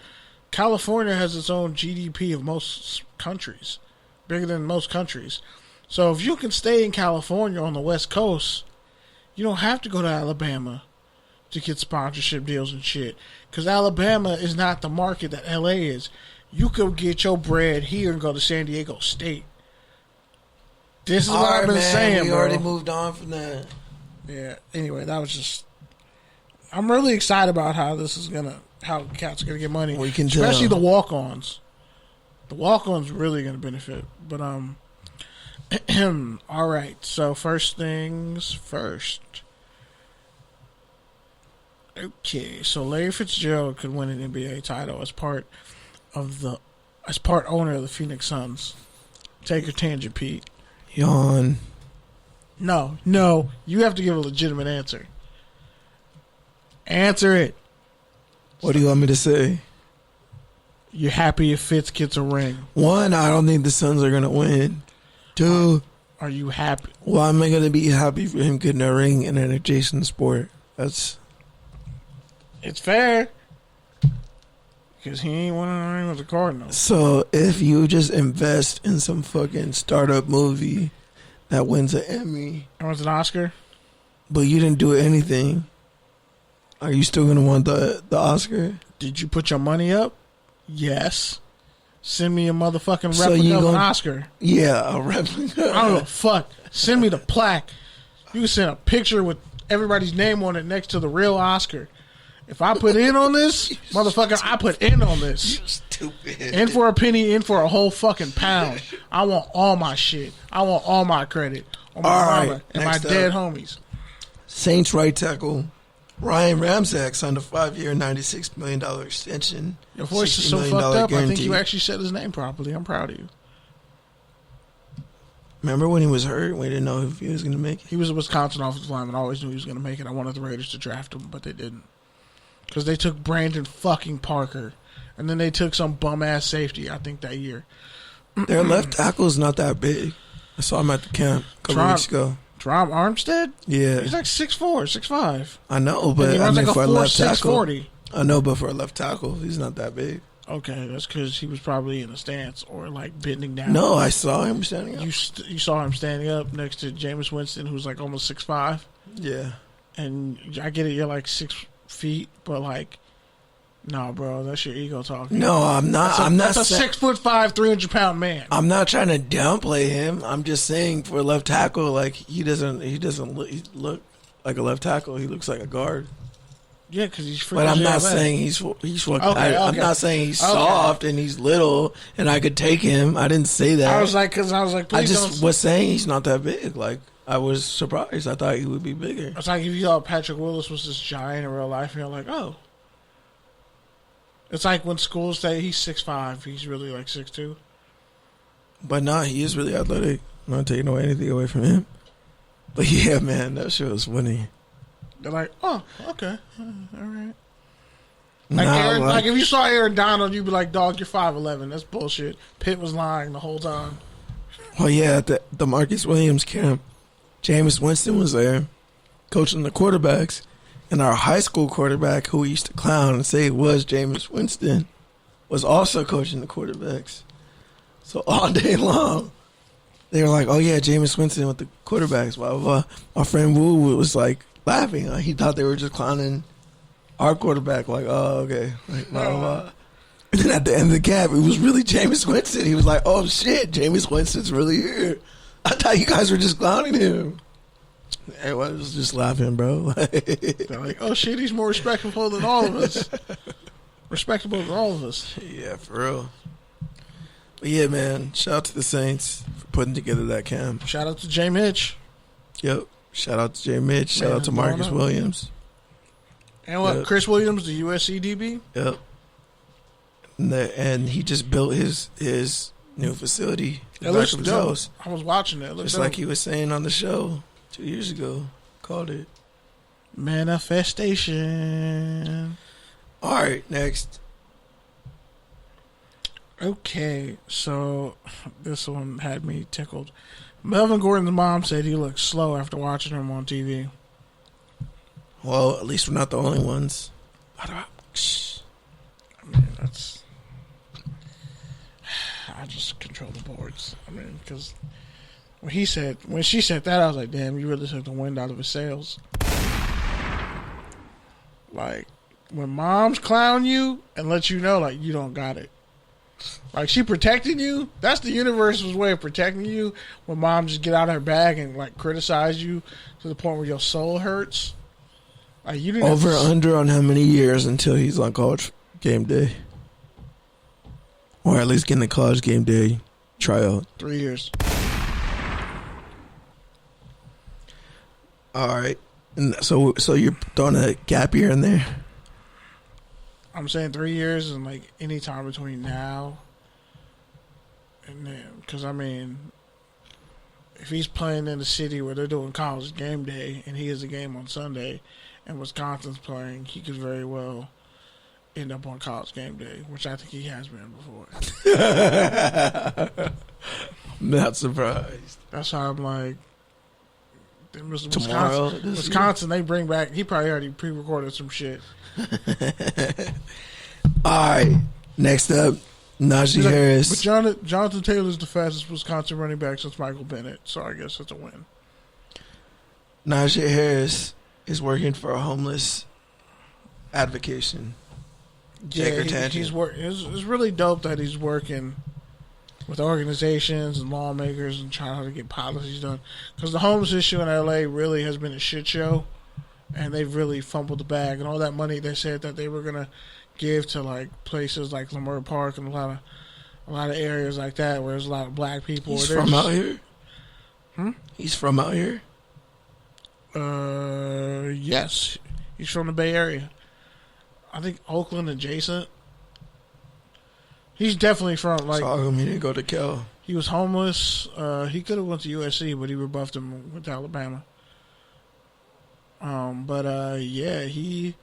California has its own GDP of most countries, bigger than most countries. So if you can stay in California on the West Coast, you don't have to go to Alabama to get sponsorship deals and shit. Because Alabama is not the market that LA is. You could get your bread here and go to San Diego State. This is what I've been saying, we bro. already moved on from that. Yeah, anyway, that was just... I'm really excited about how this is going to... how cats are going to get money. We can especially tell. the walk-ons. The walk-ons really going to benefit. But, all right. So, first things first. Okay. So, Larry Fitzgerald could win an NBA title as part owner of the Phoenix Suns. Take your tangent, Pete. Yawn. No. You have to give a legitimate answer. Answer it. What do you want me to say? You're happy if Fitz gets a ring. One, I don't think the Suns are going to win. Two, are you happy? Why am I going to be happy for him getting a ring in an adjacent sport? It's fair. Because he ain't winning a ring with the Cardinals. So if you just invest in some fucking startup movie that wins an Emmy. That wins an Oscar? But you didn't do anything. Are you still going to want the Oscar? Did you put your money up? Yes. Send me a motherfucking replica of an Oscar. Yeah, a replica. I don't know. Fuck. Send me the plaque. You can send a picture with everybody's name on it next to the real Oscar. If I put in on this, motherfucker, I put in on this. You stupid. In for a penny, in for a whole fucking pound. I want all my shit. I want all my credit. On my mama and my dead homies. Saints right tackle Ryan Ramczak signed a 5-year, $96 million extension. Your voice is so fucked up, guarantee. I think you actually said his name properly. I'm proud of you. Remember when he was hurt? We didn't know if he was going to make it. He was a Wisconsin offensive lineman. I always knew he was going to make it. I wanted the Raiders to draft him, but they didn't. Because they took Brandon fucking Parker. And then they took some bum-ass safety, I think, that year. Their left tackle is not that big. I saw him at the camp a couple weeks ago. Rob Armstead? Yeah. He's like 6'4", 6'5". I know, but he runs like for a left tackle. 40. I know, but for a left tackle, he's not that big. Okay, that's because he was probably in a stance or like bending down. No, I saw him standing up. You saw him standing up next to Jameis Winston, who's like almost 6'5". Yeah. And I get it, you're like 6 feet, but like, no, bro, that's your ego talking. No, I'm not. That's a 6'5", 300-pound man. I'm not trying to downplay him. I'm just saying for a left tackle, like he doesn't look like a left tackle. He looks like a guard. Yeah, because he's. But I'm not saying he's. Okay. I'm not saying he's soft and he's little and I could take him. I didn't say that. I was like, I just was saying he's not that big. Like I was surprised. I thought he would be bigger. It's like if you thought Patrick Willis was this giant in real life, and you're like, oh. It's like when schools say he's 6'5", he's really like 6'2". But nah, he is really athletic. I'm not taking anything away from him. But yeah, man, that shit was funny. They're like, oh, okay, all right. Like if you saw Aaron Donald, you'd be like, dog, you're 5'11". That's bullshit. Pitt was lying the whole time. Well, yeah, at the Marcus Williams camp, Jameis Winston was there coaching the quarterbacks, and our high school quarterback, who we used to clown and say was Jameis Winston, was also coaching the quarterbacks. So all day long, they were like, "Oh yeah, Jameis Winston with the quarterbacks." Blah blah blah. My friend Wu was like laughing. He thought they were just clowning our quarterback. Like, "Oh okay," like blah blah blah. And then at the end of the cap, it was really Jameis Winston. He was like, "Oh shit, Jameis Winston's really here. I thought you guys were just clowning him." Everyone was just laughing, bro. They're like, "Oh shit, he's more respectable than all of us." Respectable than all of us. Yeah, for real. But yeah, man, shout out to the Saints for putting together that camp. Shout out to Jay Mitch. Yep. Shout out to Jay Mitch. Shout out to Marcus Williams. And what? Yep. Chris Williams, the USC DB? Yep. And he just built his new facility. It looks dope. I was watching it. Just like he was saying on the show 2 years ago. Called it. Manifestation. All right, next. Okay, so this one had me tickled. Melvin Gordon's mom said he looked slow after watching him on TV. Well, at least we're not the only ones. I mean, that's... I just control the boards. I mean, because when she said that, I was like, damn, you really took the wind out of his sails. Like, when moms clown you and let you know, like, you don't got it. Like, she protecting you. That's the universe's way of protecting you. When mom just get out of her bag and, like, criticize you to the point where your soul hurts. Like, you didn't over under on how many years until he's on college game day, or at least getting the college game day tryout. 3 years. All right, and so you're throwing a gap year in there. I'm saying 3 years and like any time between now and then, because I mean, if he's playing in the city where they're doing college game day and he has a game on Sunday and Wisconsin's playing, he could very well end up on college game day, which I think he has been before. I'm not surprised. That's how I'm like, tomorrow, Wisconsin, they bring back, he probably already pre-recorded some shit. All right, next up, Najee Harris. But Jonathan Taylor's the fastest Wisconsin running back since Michael Bennett, so I guess it's a win. Najee Harris is working for a homeless advocation. Yeah, he's working. It's really dope that he's working with organizations and lawmakers and trying to get policies done. Because the homeless issue in LA really has been a shit show, and they've really fumbled the bag. And all that money they said that they were gonna give to like places like Lamar Park and a lot of areas like that where there's a lot of black people. He's from out here. He's from out here. Yes, he's from the Bay Area. I think Oakland adjacent. He's definitely from like. So he didn't go to Cal. He was homeless. He could have went to USC, but he rebuffed him with Alabama. Yeah, he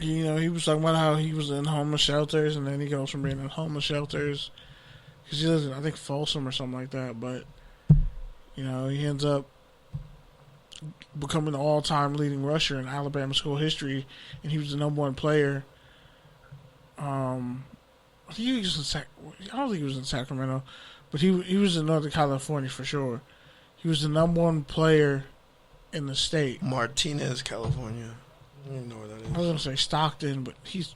was talking about how he was in homeless shelters, and then he goes from being in homeless shelters because he lives in, I think, Folsom or something like that. But he ends up becoming the all-time leading rusher in Alabama school history, and he was the number one player. I don't think he was in Sacramento, but he was in Northern California for sure. He was the number one player in the state. Martinez, California. I don't even know where that is. I was gonna say Stockton, but he's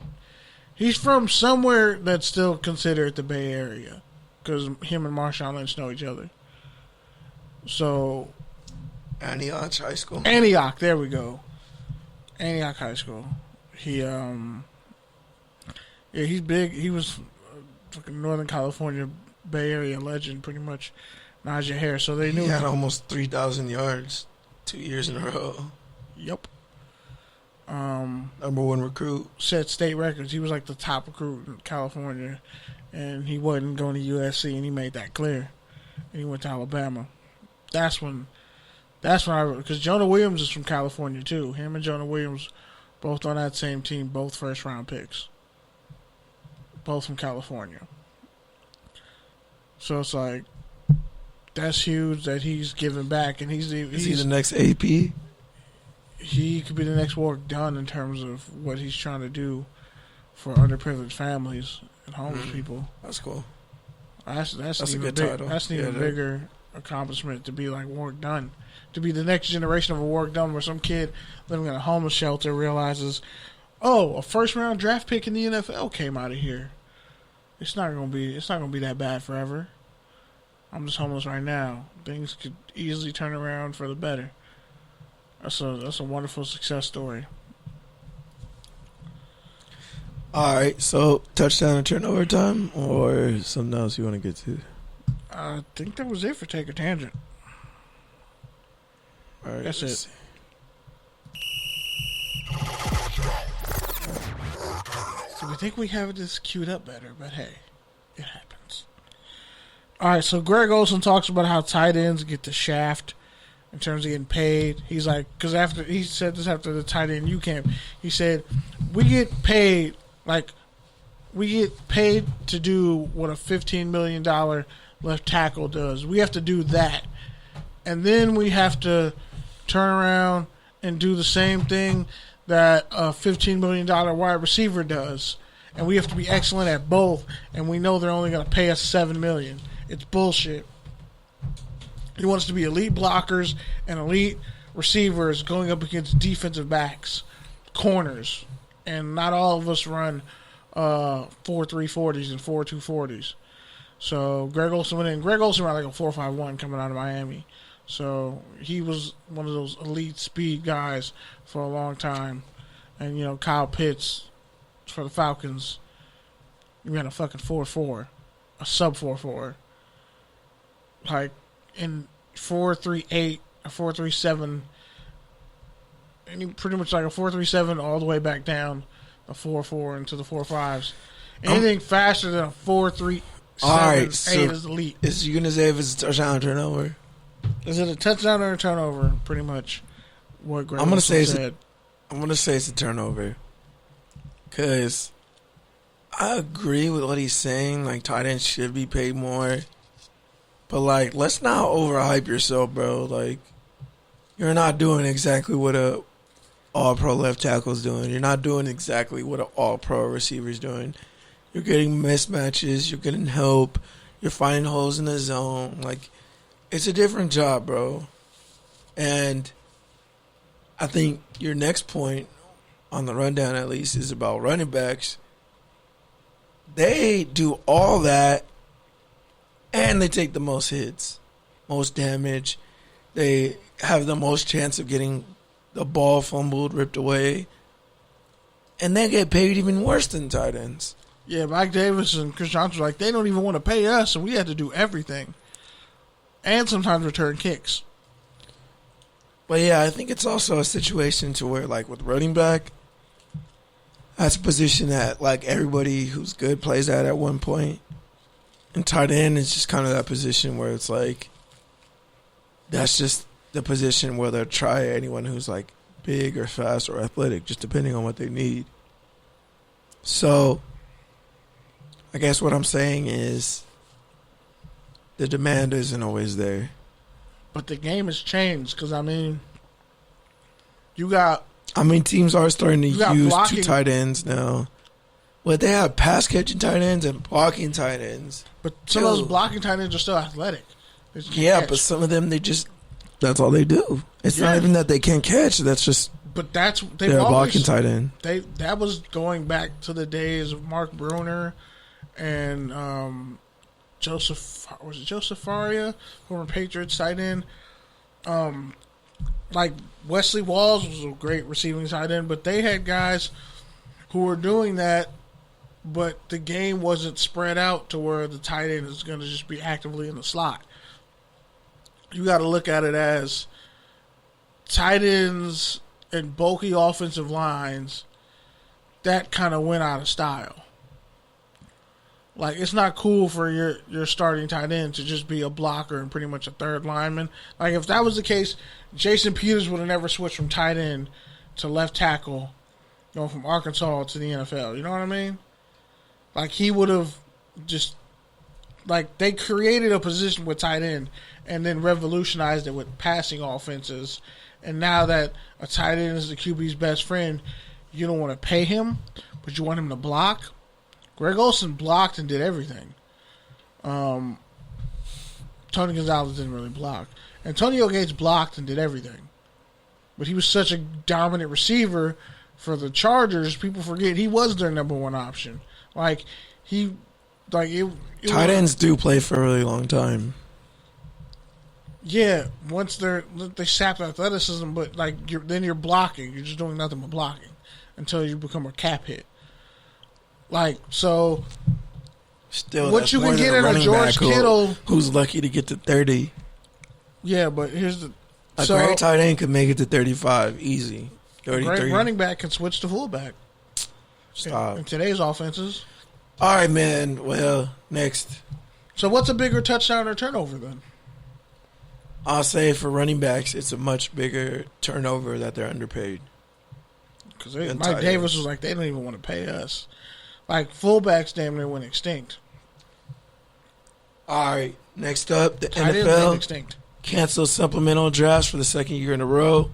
from somewhere that's still considered the Bay Area because him and Marshawn Lynch know each other. So Antioch High School. Antioch, there we go. Antioch High School. He's big. He was fucking Northern California Bay Area legend, pretty much. Najee Harris. So they knew he had almost 3,000 yards 2 years in a row. Yep. Number one recruit. Set state records. He was like the top recruit in California, and he wasn't going to USC, and he made that clear. And he went to Alabama. That's when because Jonah Williams is from California too. Him and Jonah Williams both on that same team, both first round picks. Both from California. So it's like that's huge that he's giving back, and he's is he the next AP? He could be the next Warwick Dunn in terms of what he's trying to do for underprivileged families and homeless people. That's cool. That's a good title. That's an even bigger accomplishment to be like Warwick Dunn, to be the next generation of a Warwick Dunn, where some kid living in a homeless shelter realizes, oh, a first round draft pick in the NFL came out of here. It's not gonna be that bad forever. I'm just homeless right now. Things could easily turn around for the better. That's a wonderful success story. All right, so touchdown and turnover time, or something else you want to get to? I think that was it for Take a Tangent. All right, that's it. So we think we have this queued up better, but hey, it happens. All right, so Greg Olsen talks about how tight ends get the shaft in terms of getting paid. He's like, because he said this after the tight end U camp. He said, we get paid to do what a $15 million left tackle does. We have to do that. And then we have to turn around and do the same thing that a $15 million wide receiver does. And we have to be excellent at both. And we know they're only going to pay us $7 million. It's bullshit. He wants to be elite blockers and elite receivers going up against defensive backs, corners. And not all of us run 4.340s and 4.240s. So Greg Olsen went in. Greg Olsen ran like a 4.51 coming out of Miami. So he was one of those elite speed guys for a long time. And, you know, Kyle Pitts for the Falcons, he ran a fucking 4.4, a sub 4.4. Like in 4.38, a 4.37, and he pretty much like a 4.37 all the way back down the 4.4 into the 4.5s. Anything faster than a 4.37 is elite. Is you gonna say if it's a touchdown or turnover? Is it a touchdown or a turnover? Pretty much what Greg I'm gonna say said. I'm gonna say it's a turnover, because I agree with what he's saying. Like, tight ends should be paid more, but like, let's not overhype yourself, bro. Like, you're not doing exactly what a all-pro left tackle's doing. You're not doing exactly what an all-pro receiver's doing. You're getting mismatches. You're getting help. You're finding holes in the zone. Like, it's a different job, bro. And I think your next point on the rundown, at least, is about running backs. They do all that, and they take the most hits, most damage. They have the most chance of getting the ball fumbled, ripped away, and they get paid even worse than tight ends. Yeah, Mike Davis and Chris Johnson were like, they don't even want to pay us, and we had to do everything. And sometimes return kicks. But yeah, I think it's also a situation to where, like, with running back, that's a position that, like, everybody who's good plays at one point. And tight end is just kind of that position where it's like, that's just the position where they'll try anyone who's, like, big or fast or athletic, just depending on what they need. So, I guess what I'm saying is the demand isn't always there. But the game has changed because, I mean, teams are starting to use blocking. 2 tight ends now. Well, they have pass-catching tight ends and blocking tight ends. But some of those blocking tight ends are still athletic. Yeah, but some of them, that's all they do. It's not even that they can't catch. That's just they're a blocking tight end. That was going back to the days of Mark Bruner and Joseph Faria, former Patriots tight end. Like Wesley Walls was a great receiving tight end, but they had guys who were doing that, but the game wasn't spread out to where the tight end is going to just be actively in the slot. You got to look at it as tight ends and bulky offensive lines, that kind of went out of style. Like, it's not cool for your starting tight end to just be a blocker and pretty much a third lineman. Like, if that was the case, Jason Peters would have never switched from tight end to left tackle, going from Arkansas to the NFL. You know what I mean? Like, he would have just Like, they created a position with tight end and then revolutionized it with passing offenses. And now that a tight end is the QB's best friend, you don't want to pay him, but you want him to block. Greg Olsen blocked and did everything. Tony Gonzalez didn't really block. Antonio Gates blocked and did everything. But he was such a dominant receiver for the Chargers, people forget he was their number one option. Tight ends do play for a really long time. Yeah, once they sap athleticism, but then you're blocking. You're just doing nothing but blocking until you become a cap hit. Still, what you can get in a George Kittle, who's lucky to get to 30. Yeah, but here's the great tight end could make it to 35 easy. 33. A great running back can switch to fullback. Stop. In today's offenses. All right, man. Well, next. So what's a bigger touchdown or turnover then? I'll say for running backs, it's a much bigger turnover that they're underpaid. Because Mike Davis was like, they don't even want to pay us. Fullbacks damn near went extinct. All right, next up, the Tight ends NFL went extinct. cancels supplemental drafts for the second year in a row.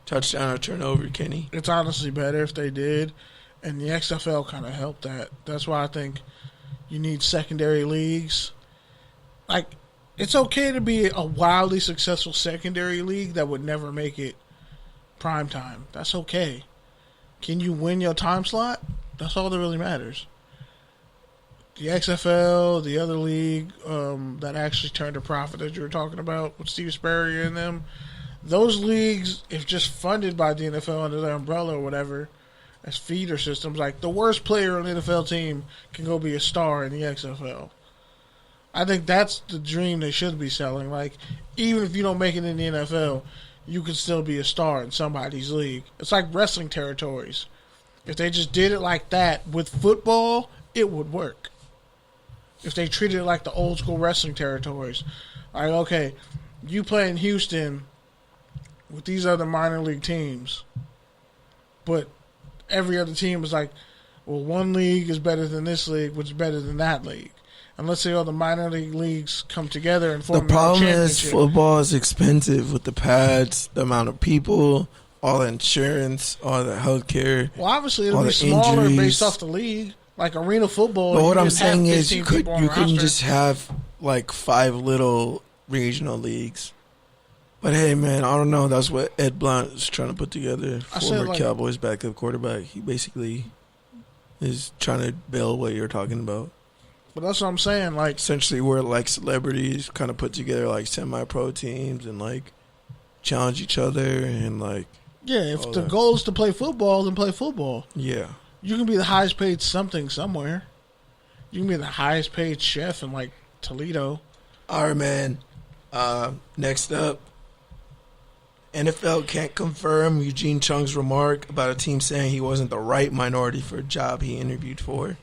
Touchdown or turnover, Kenny? It's honestly better if they did, and the XFL kind of helped that. That's why I think you need secondary leagues. It's okay to be a wildly successful secondary league that would never make it prime time. That's okay. Can you win your time slot? That's all that really matters. The XFL, the other league that actually turned a profit that you were talking about with Steve Spurrier and them, those leagues, if just funded by the NFL under their umbrella or whatever, as feeder systems, the worst player on the NFL team can go be a star in the XFL. I think that's the dream they should be selling. Even if you don't make it in the NFL, you can still be a star in somebody's league. It's like wrestling territories. If they just did it like that with football, it would work. If they treated it like the old school wrestling territories. Okay, you play in Houston with these other minor league teams, but every other team is one league is better than this league, which is better than that league. And let's say all the minor league leagues come together and form a championship. The problem is football is expensive with the pads, the amount of people, all the insurance, all the health care. Well, obviously it'll be smaller based off the league. Arena football. But what I'm saying is you couldn't just have 5 little regional leagues. But hey, man, I don't know. That's what Ed Blunt is trying to put together. Former Cowboys backup quarterback. He basically is trying to build what you're talking about. But that's what I'm saying. Essentially, where celebrities kind of put together semi-pro teams and challenge each other and yeah. If the goal is to play football, then play football. Yeah. You can be the highest paid something somewhere. You can be the highest paid chef in Toledo. All right, man. Next up, NFL can't confirm Eugene Chung's remark about a team saying he wasn't the right minority for a job he interviewed for.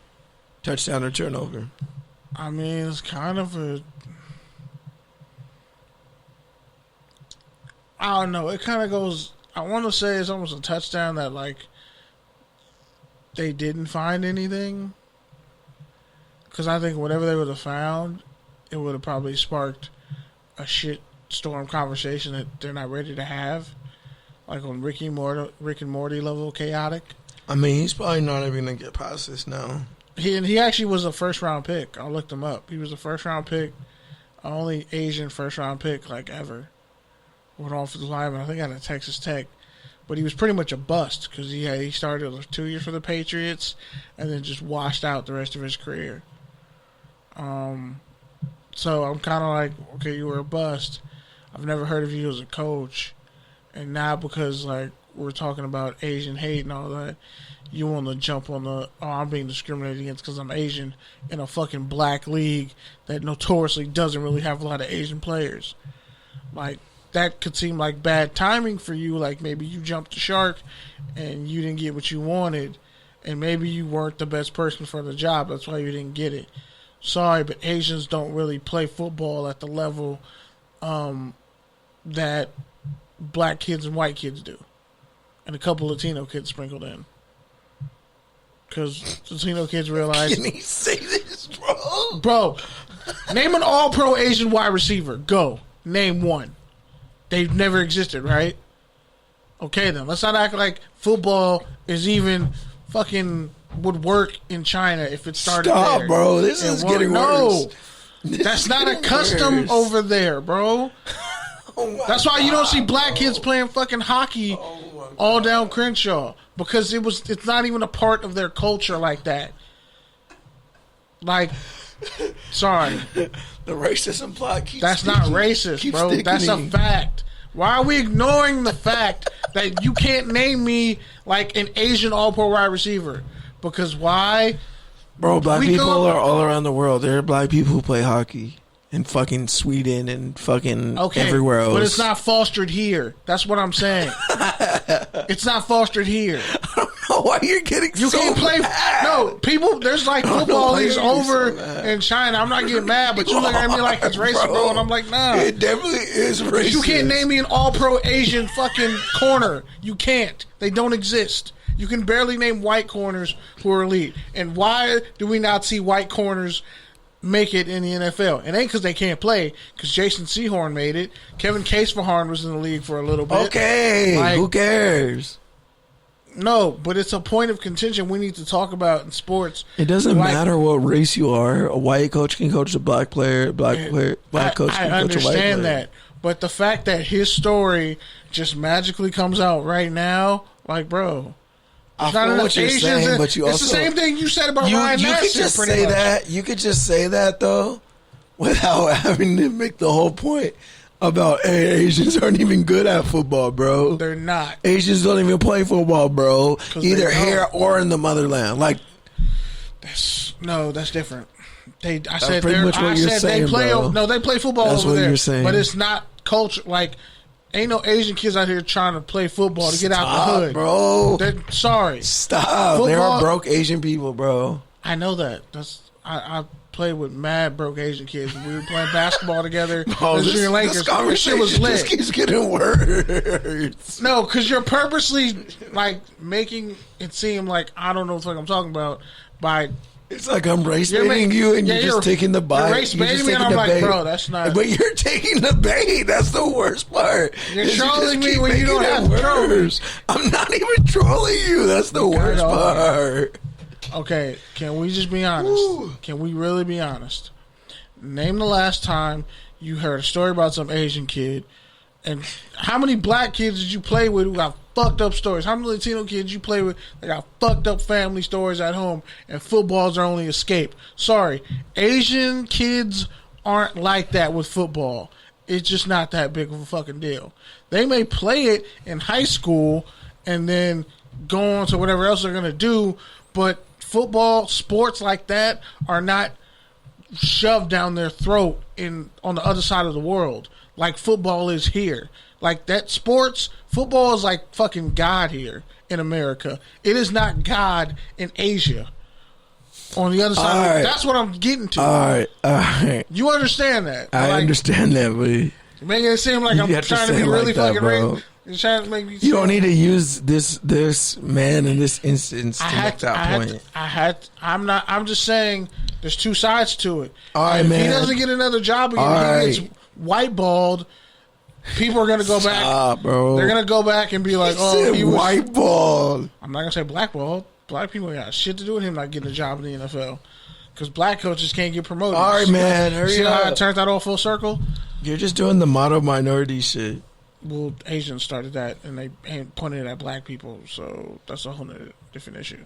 Touchdown or turnover? I mean, it's kind of I don't know. It kind of goes. I want to say it's almost a touchdown that they didn't find anything. Because I think whatever they would have found, it would have probably sparked a shit storm conversation that they're not ready to have. On Rick and Morty level chaotic. I mean, he's probably not even going to get past this now. He actually was a first-round pick. I looked him up. He was a first-round pick, only Asian first-round pick ever. Went off the lineman, I think out of Texas Tech. But he was pretty much a bust because he started 2 years for the Patriots and then just washed out the rest of his career. So I'm kind of okay, you were a bust. I've never heard of you as a coach. And now because, we're talking about Asian hate and all that, you want to jump on I'm being discriminated against because I'm Asian in a fucking black league that notoriously doesn't really have a lot of Asian players. That could seem like bad timing for you. Maybe you jumped the shark and you didn't get what you wanted, and maybe you weren't the best person for the job. That's why you didn't get it. Sorry, but Asians don't really play football at the level that black kids and white kids do, and a couple Latino kids sprinkled in. Because Latino kids realize... Can he say this, bro? Bro, Name an all-pro Asian wide receiver. Go. Name one. They've never existed, right? Okay, then. Let's not act like football is even fucking would work in China if it started Stop, there. bro. This is getting worse. No. That's not a custom over there, bro. That's why you don't see black kids playing fucking hockey all down Crenshaw. Because it's not even a part of their culture like that. Like, sorry. The racism plot keeps That's not racist, bro. That's a fact. Why are we ignoring the fact that you can't name me like an Asian all-pro wide receiver? Because why? Bro, black people are all around the world. There are black people who play hockey in fucking Sweden and fucking everywhere else. But it's not fostered here. That's what I'm saying. It's not fostered here. I don't know why you're getting You so can't play. mad. No, people. There's like football leagues over in China. I'm not getting mad, but you look at me like it's racist, bro. And I'm like, nah. It definitely is racist. You can't name me an all-pro Asian fucking corner. You can't. They don't exist. You can barely name white corners who are elite. And why do we not see white corners make it in the NFL? It ain't because they can't play, because Jason Sehorn made it. Kevin Caseverharn was in the league for a little bit. Okay, like, who cares? No, but it's a point of contention we need to talk about in sports. It doesn't matter what race you are. A white coach can coach a black player. Black coach can coach a white player. I understand that. But the fact that his story just magically comes out right now, like, bro. I feel what you're saying, but you it's also... the same thing you said about Ryan Nassar. You could just say that. You could just say that, though, without having to make the whole point about, hey, Asians aren't even good at football, bro. They're not. Asians don't even play football, bro. Either here or in the motherland. Like, that's different. That's pretty much what you're saying, bro. No, they play football that's over there. You're saying. But it's not culture. Like, ain't no Asian kids out here trying to play football to get out the hood, bro. Sorry, stop. Football, there are broke Asian people, bro. I know that. I played with mad broke Asian kids. We were playing basketball together. This conversation was lit. Just keeps getting worse. No, because you're purposely like making it seem like I don't know what the fuck I'm talking about by. It's like I'm race baiting you, and you're just taking the bite. You're race baiting me, and I'm like, bro, that's not. But you're taking the bait. That's the worst part. You're trolling me when you don't have to troll me. I'm not even trolling you. That's the worst part. Okay, can we just be honest? Ooh. Can we really be honest? Name the last time you heard a story about some Asian kid, and how many black kids did you play with who got fucked up stories? How many Latino kids you play with that got fucked up family stories at home, and football's their only escape? Sorry, Asian kids aren't like that with football. It's just not that big of a fucking deal. They may play it in high school and then go on to whatever else they're going to do, but football, sports like that are not shoved down their throat on the other side of the world like football is here. Like that football is like fucking God here in America. It is not God in Asia. On the other side, that's what I'm getting to. All right. You understand that? I understand that, but making it seem like I'm trying to be really fucking bro. You're trying to make me. You don't need to use this man in this instance to make that point. I'm just saying there's two sides to it. All right, if man. he doesn't get another job again, he gets whiteballed. People are gonna go back. Stop, bro. They're gonna go back and be like, "Oh, he was whiteballed." I'm not gonna say blackballed. Black people ain't got shit to do with him not getting a job in the NFL because black coaches can't get promoted. All right, man. Hurry up. How it turned out all full circle? You're just doing the model minority shit. Well, Asians started that, and they ain't pointing it at black people, so that's a whole different issue.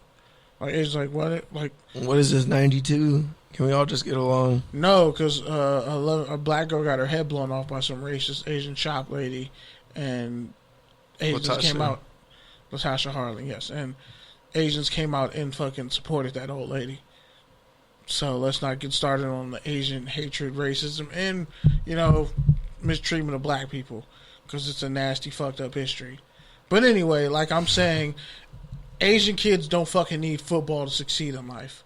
Like, Asians like, what is this, 92? Can we all just get along? No, because a black girl got her head blown off by some racist Asian shop lady, and Asians came out. Latasha Harling, yes, and Asians came out and fucking supported that old lady. So let's not get started on the Asian hatred, racism, and, mistreatment of black people, because it's a nasty, fucked up history. But anyway, like I'm saying, Asian kids don't fucking need football to succeed in life.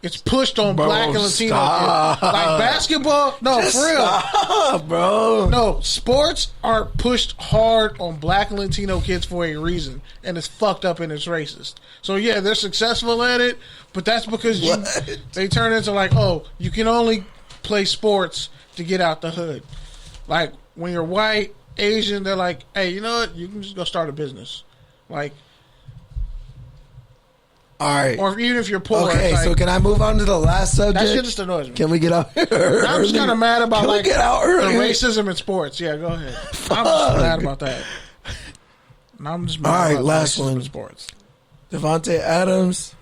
It's pushed on black and Latino kids. Like basketball, no, just for real. Stop, bro. No, sports are pushed hard on black and Latino kids for a reason, and it's fucked up and it's racist. So yeah, they're successful at it, but that's because they turn into like, oh, you can only play sports to get out the hood. Like, when you're white, Asian, they're like, hey, you know what? You can just go start a business. Like, all right. Or even if you're poor. Okay, like, so can I move on to the last subject? That shit just annoys me. Can we get out early? I'm just kind of mad about like get out early? the racism in sports. Yeah, go ahead. I'm just mad about that. I'm just mad about last racism one. in sports. Devontae Adams,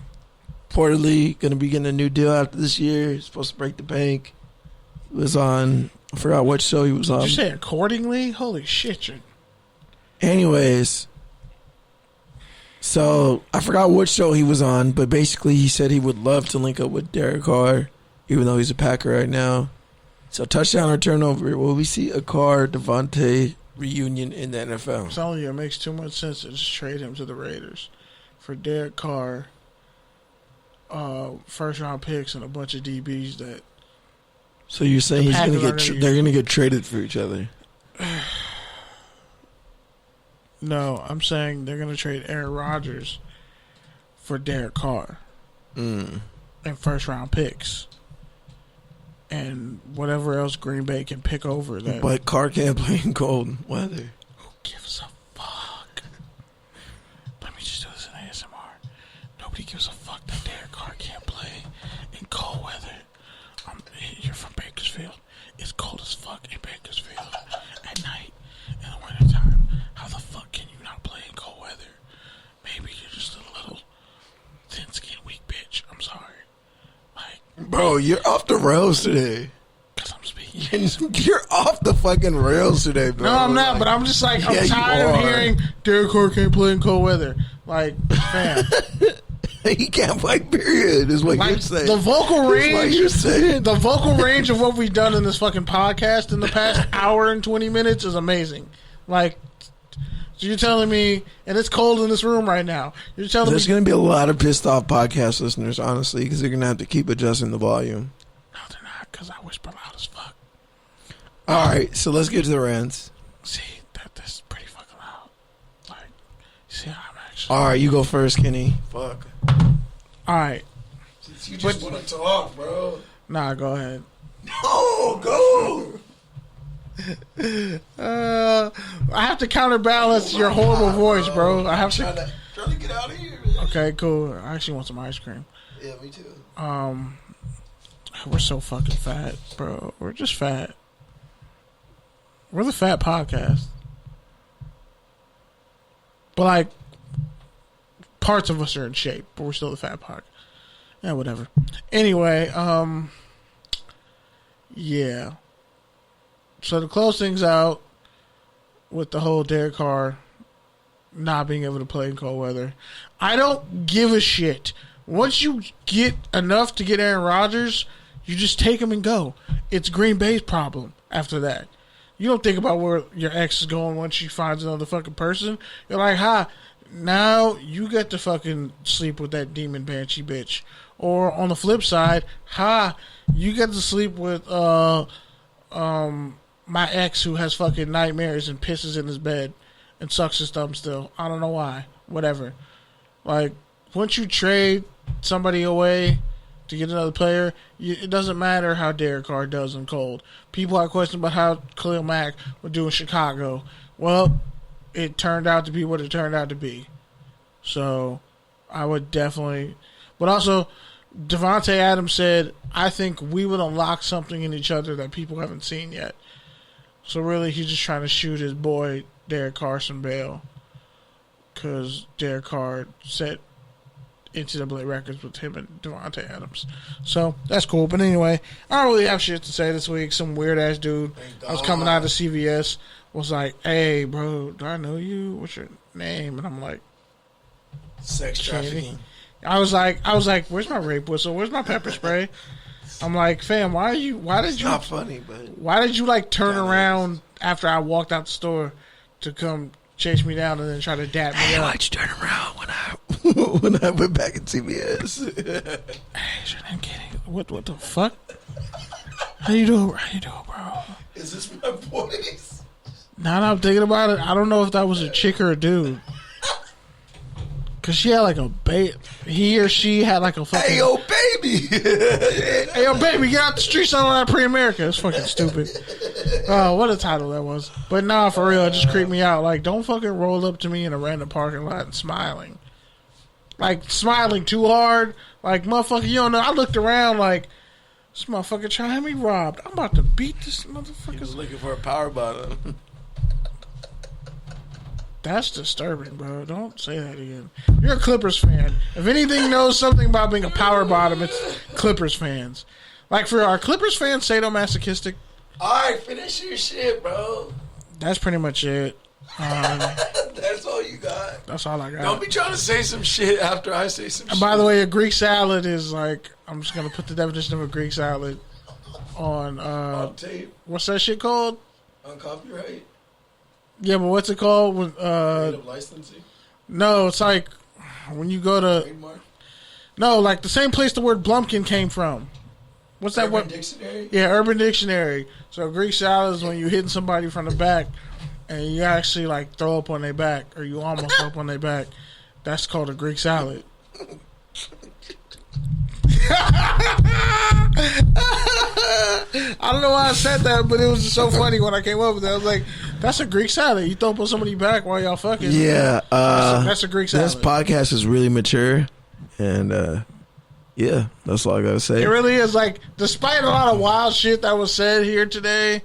reportedly going to be getting a new deal after this year. He's supposed to break the bank. He was on, I forgot what show he was on. Did you say accordingly? Holy shit. Anyways, so I forgot what show he was on, but basically he said he would love to link up with Derek Carr, even though he's a Packer right now. So touchdown or turnover, will we see a Carr-Devontae reunion in the NFL? I'm telling you, it makes too much sense to just trade him to the Raiders for Derek Carr, first round picks, and a bunch of DBs that. So you're saying they're going to get traded for each other? No, I'm saying they're going to trade Aaron Rodgers for Derek Carr and first round picks and whatever else Green Bay can pick over that. But Carr can't play in cold weather. Who gives a fuck? Let me just do this in ASMR. Nobody gives a fuck that Derek Carr can't play in cold weather. You're from Bakersfield. It's cold as fuck in Bakersfield at night in the wintertime. How the fuck can you not play in cold weather? Maybe you're just a little thin-skinned, weak bitch. I'm sorry. Like, bro, you're off the rails today. Because I'm speaking. You're off the fucking rails today, bro. No, I'm not, but I'm just like, I'm tired of hearing Derek Carr can't play in cold weather. Like, fam. He can't play, period, is what you're saying. The vocal range, what you're saying. The vocal range of what we've done in this fucking podcast in the past hour and 20 minutes is amazing. Like, so you're telling me, and it's cold in this room right now. You're telling There's me going to be a lot of pissed off podcast listeners, honestly, because they're going to have to keep adjusting the volume. No, they're not, because I whisper loud as fuck. All right, so let's get to the rants. See, that's pretty fucking loud. Like, see how I'm actually. All right, you go first, Kenny. Fuck. All right. Since you just want to talk, bro. Nah, go ahead. No, go. I have to counterbalance your horrible voice, bro. I have to. Trying to get out of here, man. Okay, cool. I actually want some ice cream. Yeah, me too. We're so fucking fat, bro. We're just fat. We're the fat podcast. But like, parts of us are in shape, but we're still the fat podcast. Yeah, whatever. Anyway, yeah. So to close things out with the whole Derek Carr not being able to play in cold weather, I don't give a shit. Once you get enough to get Aaron Rodgers, you just take him and go. It's Green Bay's problem after that. You don't think about where your ex is going once she finds another fucking person. You're like, now you get to fucking sleep with that demon banshee bitch. Or on the flip side, you get to sleep with my ex who has fucking nightmares and pisses in his bed and sucks his thumb still. I don't know why. Whatever. Like, once you trade somebody away to get another player, it doesn't matter how Derek Carr does in cold. People have questions about how Khalil Mack would do in Chicago. Well, it turned out to be what it turned out to be. So, I would definitely... But also, Devontae Adams said, I think we would unlock something in each other that people haven't seen yet. So really, he's just trying to shoot his boy, Derek Carr, some bail. Because Derek Carr set NCAA records with him and Devontae Adams. So, that's cool. But anyway, I don't really have shit to say this week. Some weird-ass dude I was coming out of CVS was like, hey, bro, do I know you? What's your name? And I'm like, sex trafficking. I was like, where's my rape whistle? Where's my pepper spray? I'm like, fam, why did you not funny, but why did you like turn around after I walked out the store to come chase me down and then try to dap me up? Why'd you turn around when I went back at CBS? Hey, is your name Kenny? What the fuck? How you doing, bro? Is this my voice? Now that I'm thinking about it, I don't know if that was a chick or a dude. Cause she had like a baby. He or she had like a fucking. Hey, yo, baby. baby. Hey, yo, baby, get out the street, son of that pre-America. It's fucking stupid. Oh, what a title that was. But nah, for real, it just creeped me out. Like, don't fucking roll up to me in a random parking lot and smiling. Like, smiling too hard. Like, motherfucker, you don't know. I looked around like, this motherfucker trying to have me robbed. I'm about to beat this motherfucker. He was looking for a power bottom. That's disturbing, bro. Don't say that again. You're a Clippers fan. If anything knows something about being a power bottom, it's Clippers fans. Like, for our Clippers fans sadomasochistic. All right, finish your shit, bro. That's pretty much it. That's all you got. That's all I got. Don't be trying to say some shit after I say some shit. And by the way, a Greek salad is like, I'm just going to put the definition of a Greek salad on tape. What's that shit called? On copyright. Yeah, but what's it called? When, Creative licensing. No, it's like when you go to... Trademark? No, like the same place the word Blumpkin came from. What's that word? Urban Dictionary? Yeah, Urban Dictionary. So Greek salad is when you're hitting somebody from the back and you actually like throw up on their back or you almost throw up on their back. That's called a Greek salad. I don't know why I said that, but it was just so funny when I came up with that. I was like, that's a Greek salad. You throw up on somebody's back while y'all fucking. Yeah. That's a Greek salad. This podcast is really mature. And, yeah, that's all I got to say. It really is. Like, despite a lot of wild shit that was said here today,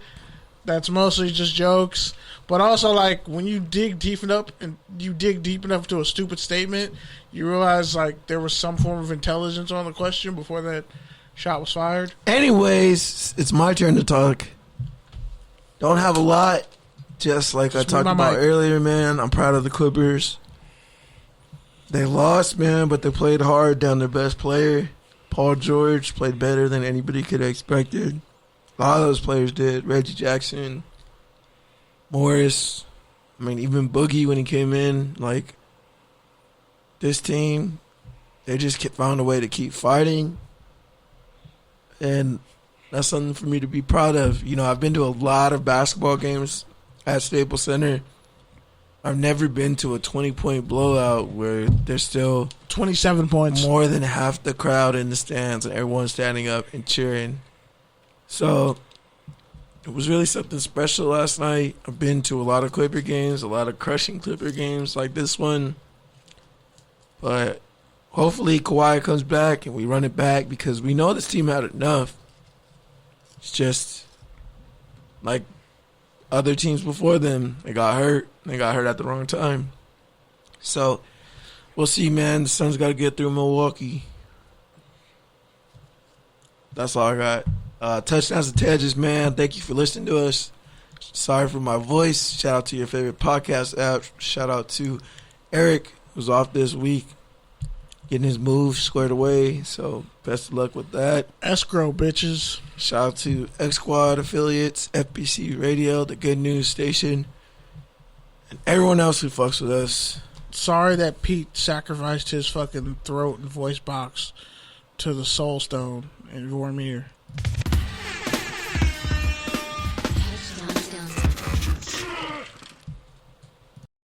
that's mostly just jokes. But also, like, when you dig deep enough to a stupid statement, you realize, like, there was some form of intelligence on the question before that shot was fired. Anyways, it's my turn to talk. Don't have a lot. Just like I talked about earlier, man, I'm proud of the Clippers. They lost, man, but they played hard down their best player. Paul George played better than anybody could have expected. A lot of those players did. Reggie Jackson, Morris, I mean, even Boogie when he came in. Like, this team, they just found a way to keep fighting. And that's something for me to be proud of. You know, I've been to a lot of basketball games at Staples Center. I've never been to a 20-point blowout where there's still 27 points, more than half the crowd in the stands and everyone standing up and cheering. So it was really something special last night. I've been to a lot of Clipper games, a lot of crushing Clipper games like this one. But hopefully Kawhi comes back and we run it back because we know this team had enough. It's just like other teams before them, they got hurt. They got hurt at the wrong time. So we'll see, man. The Suns got to get through Milwaukee. That's all I got. Touchdowns and Tedges, man. Thank you for listening to us. Sorry for my voice. Shout out to your favorite podcast app. Shout out to Eric, who's off this week, getting his move squared away. So best of luck with that. Escrow, bitches. Shout out to X Squad affiliates, FBC Radio, the Good News Station, and everyone else who fucks with us. Sorry that Pete sacrificed his fucking throat and voice box to the Soul Stone and Vormir.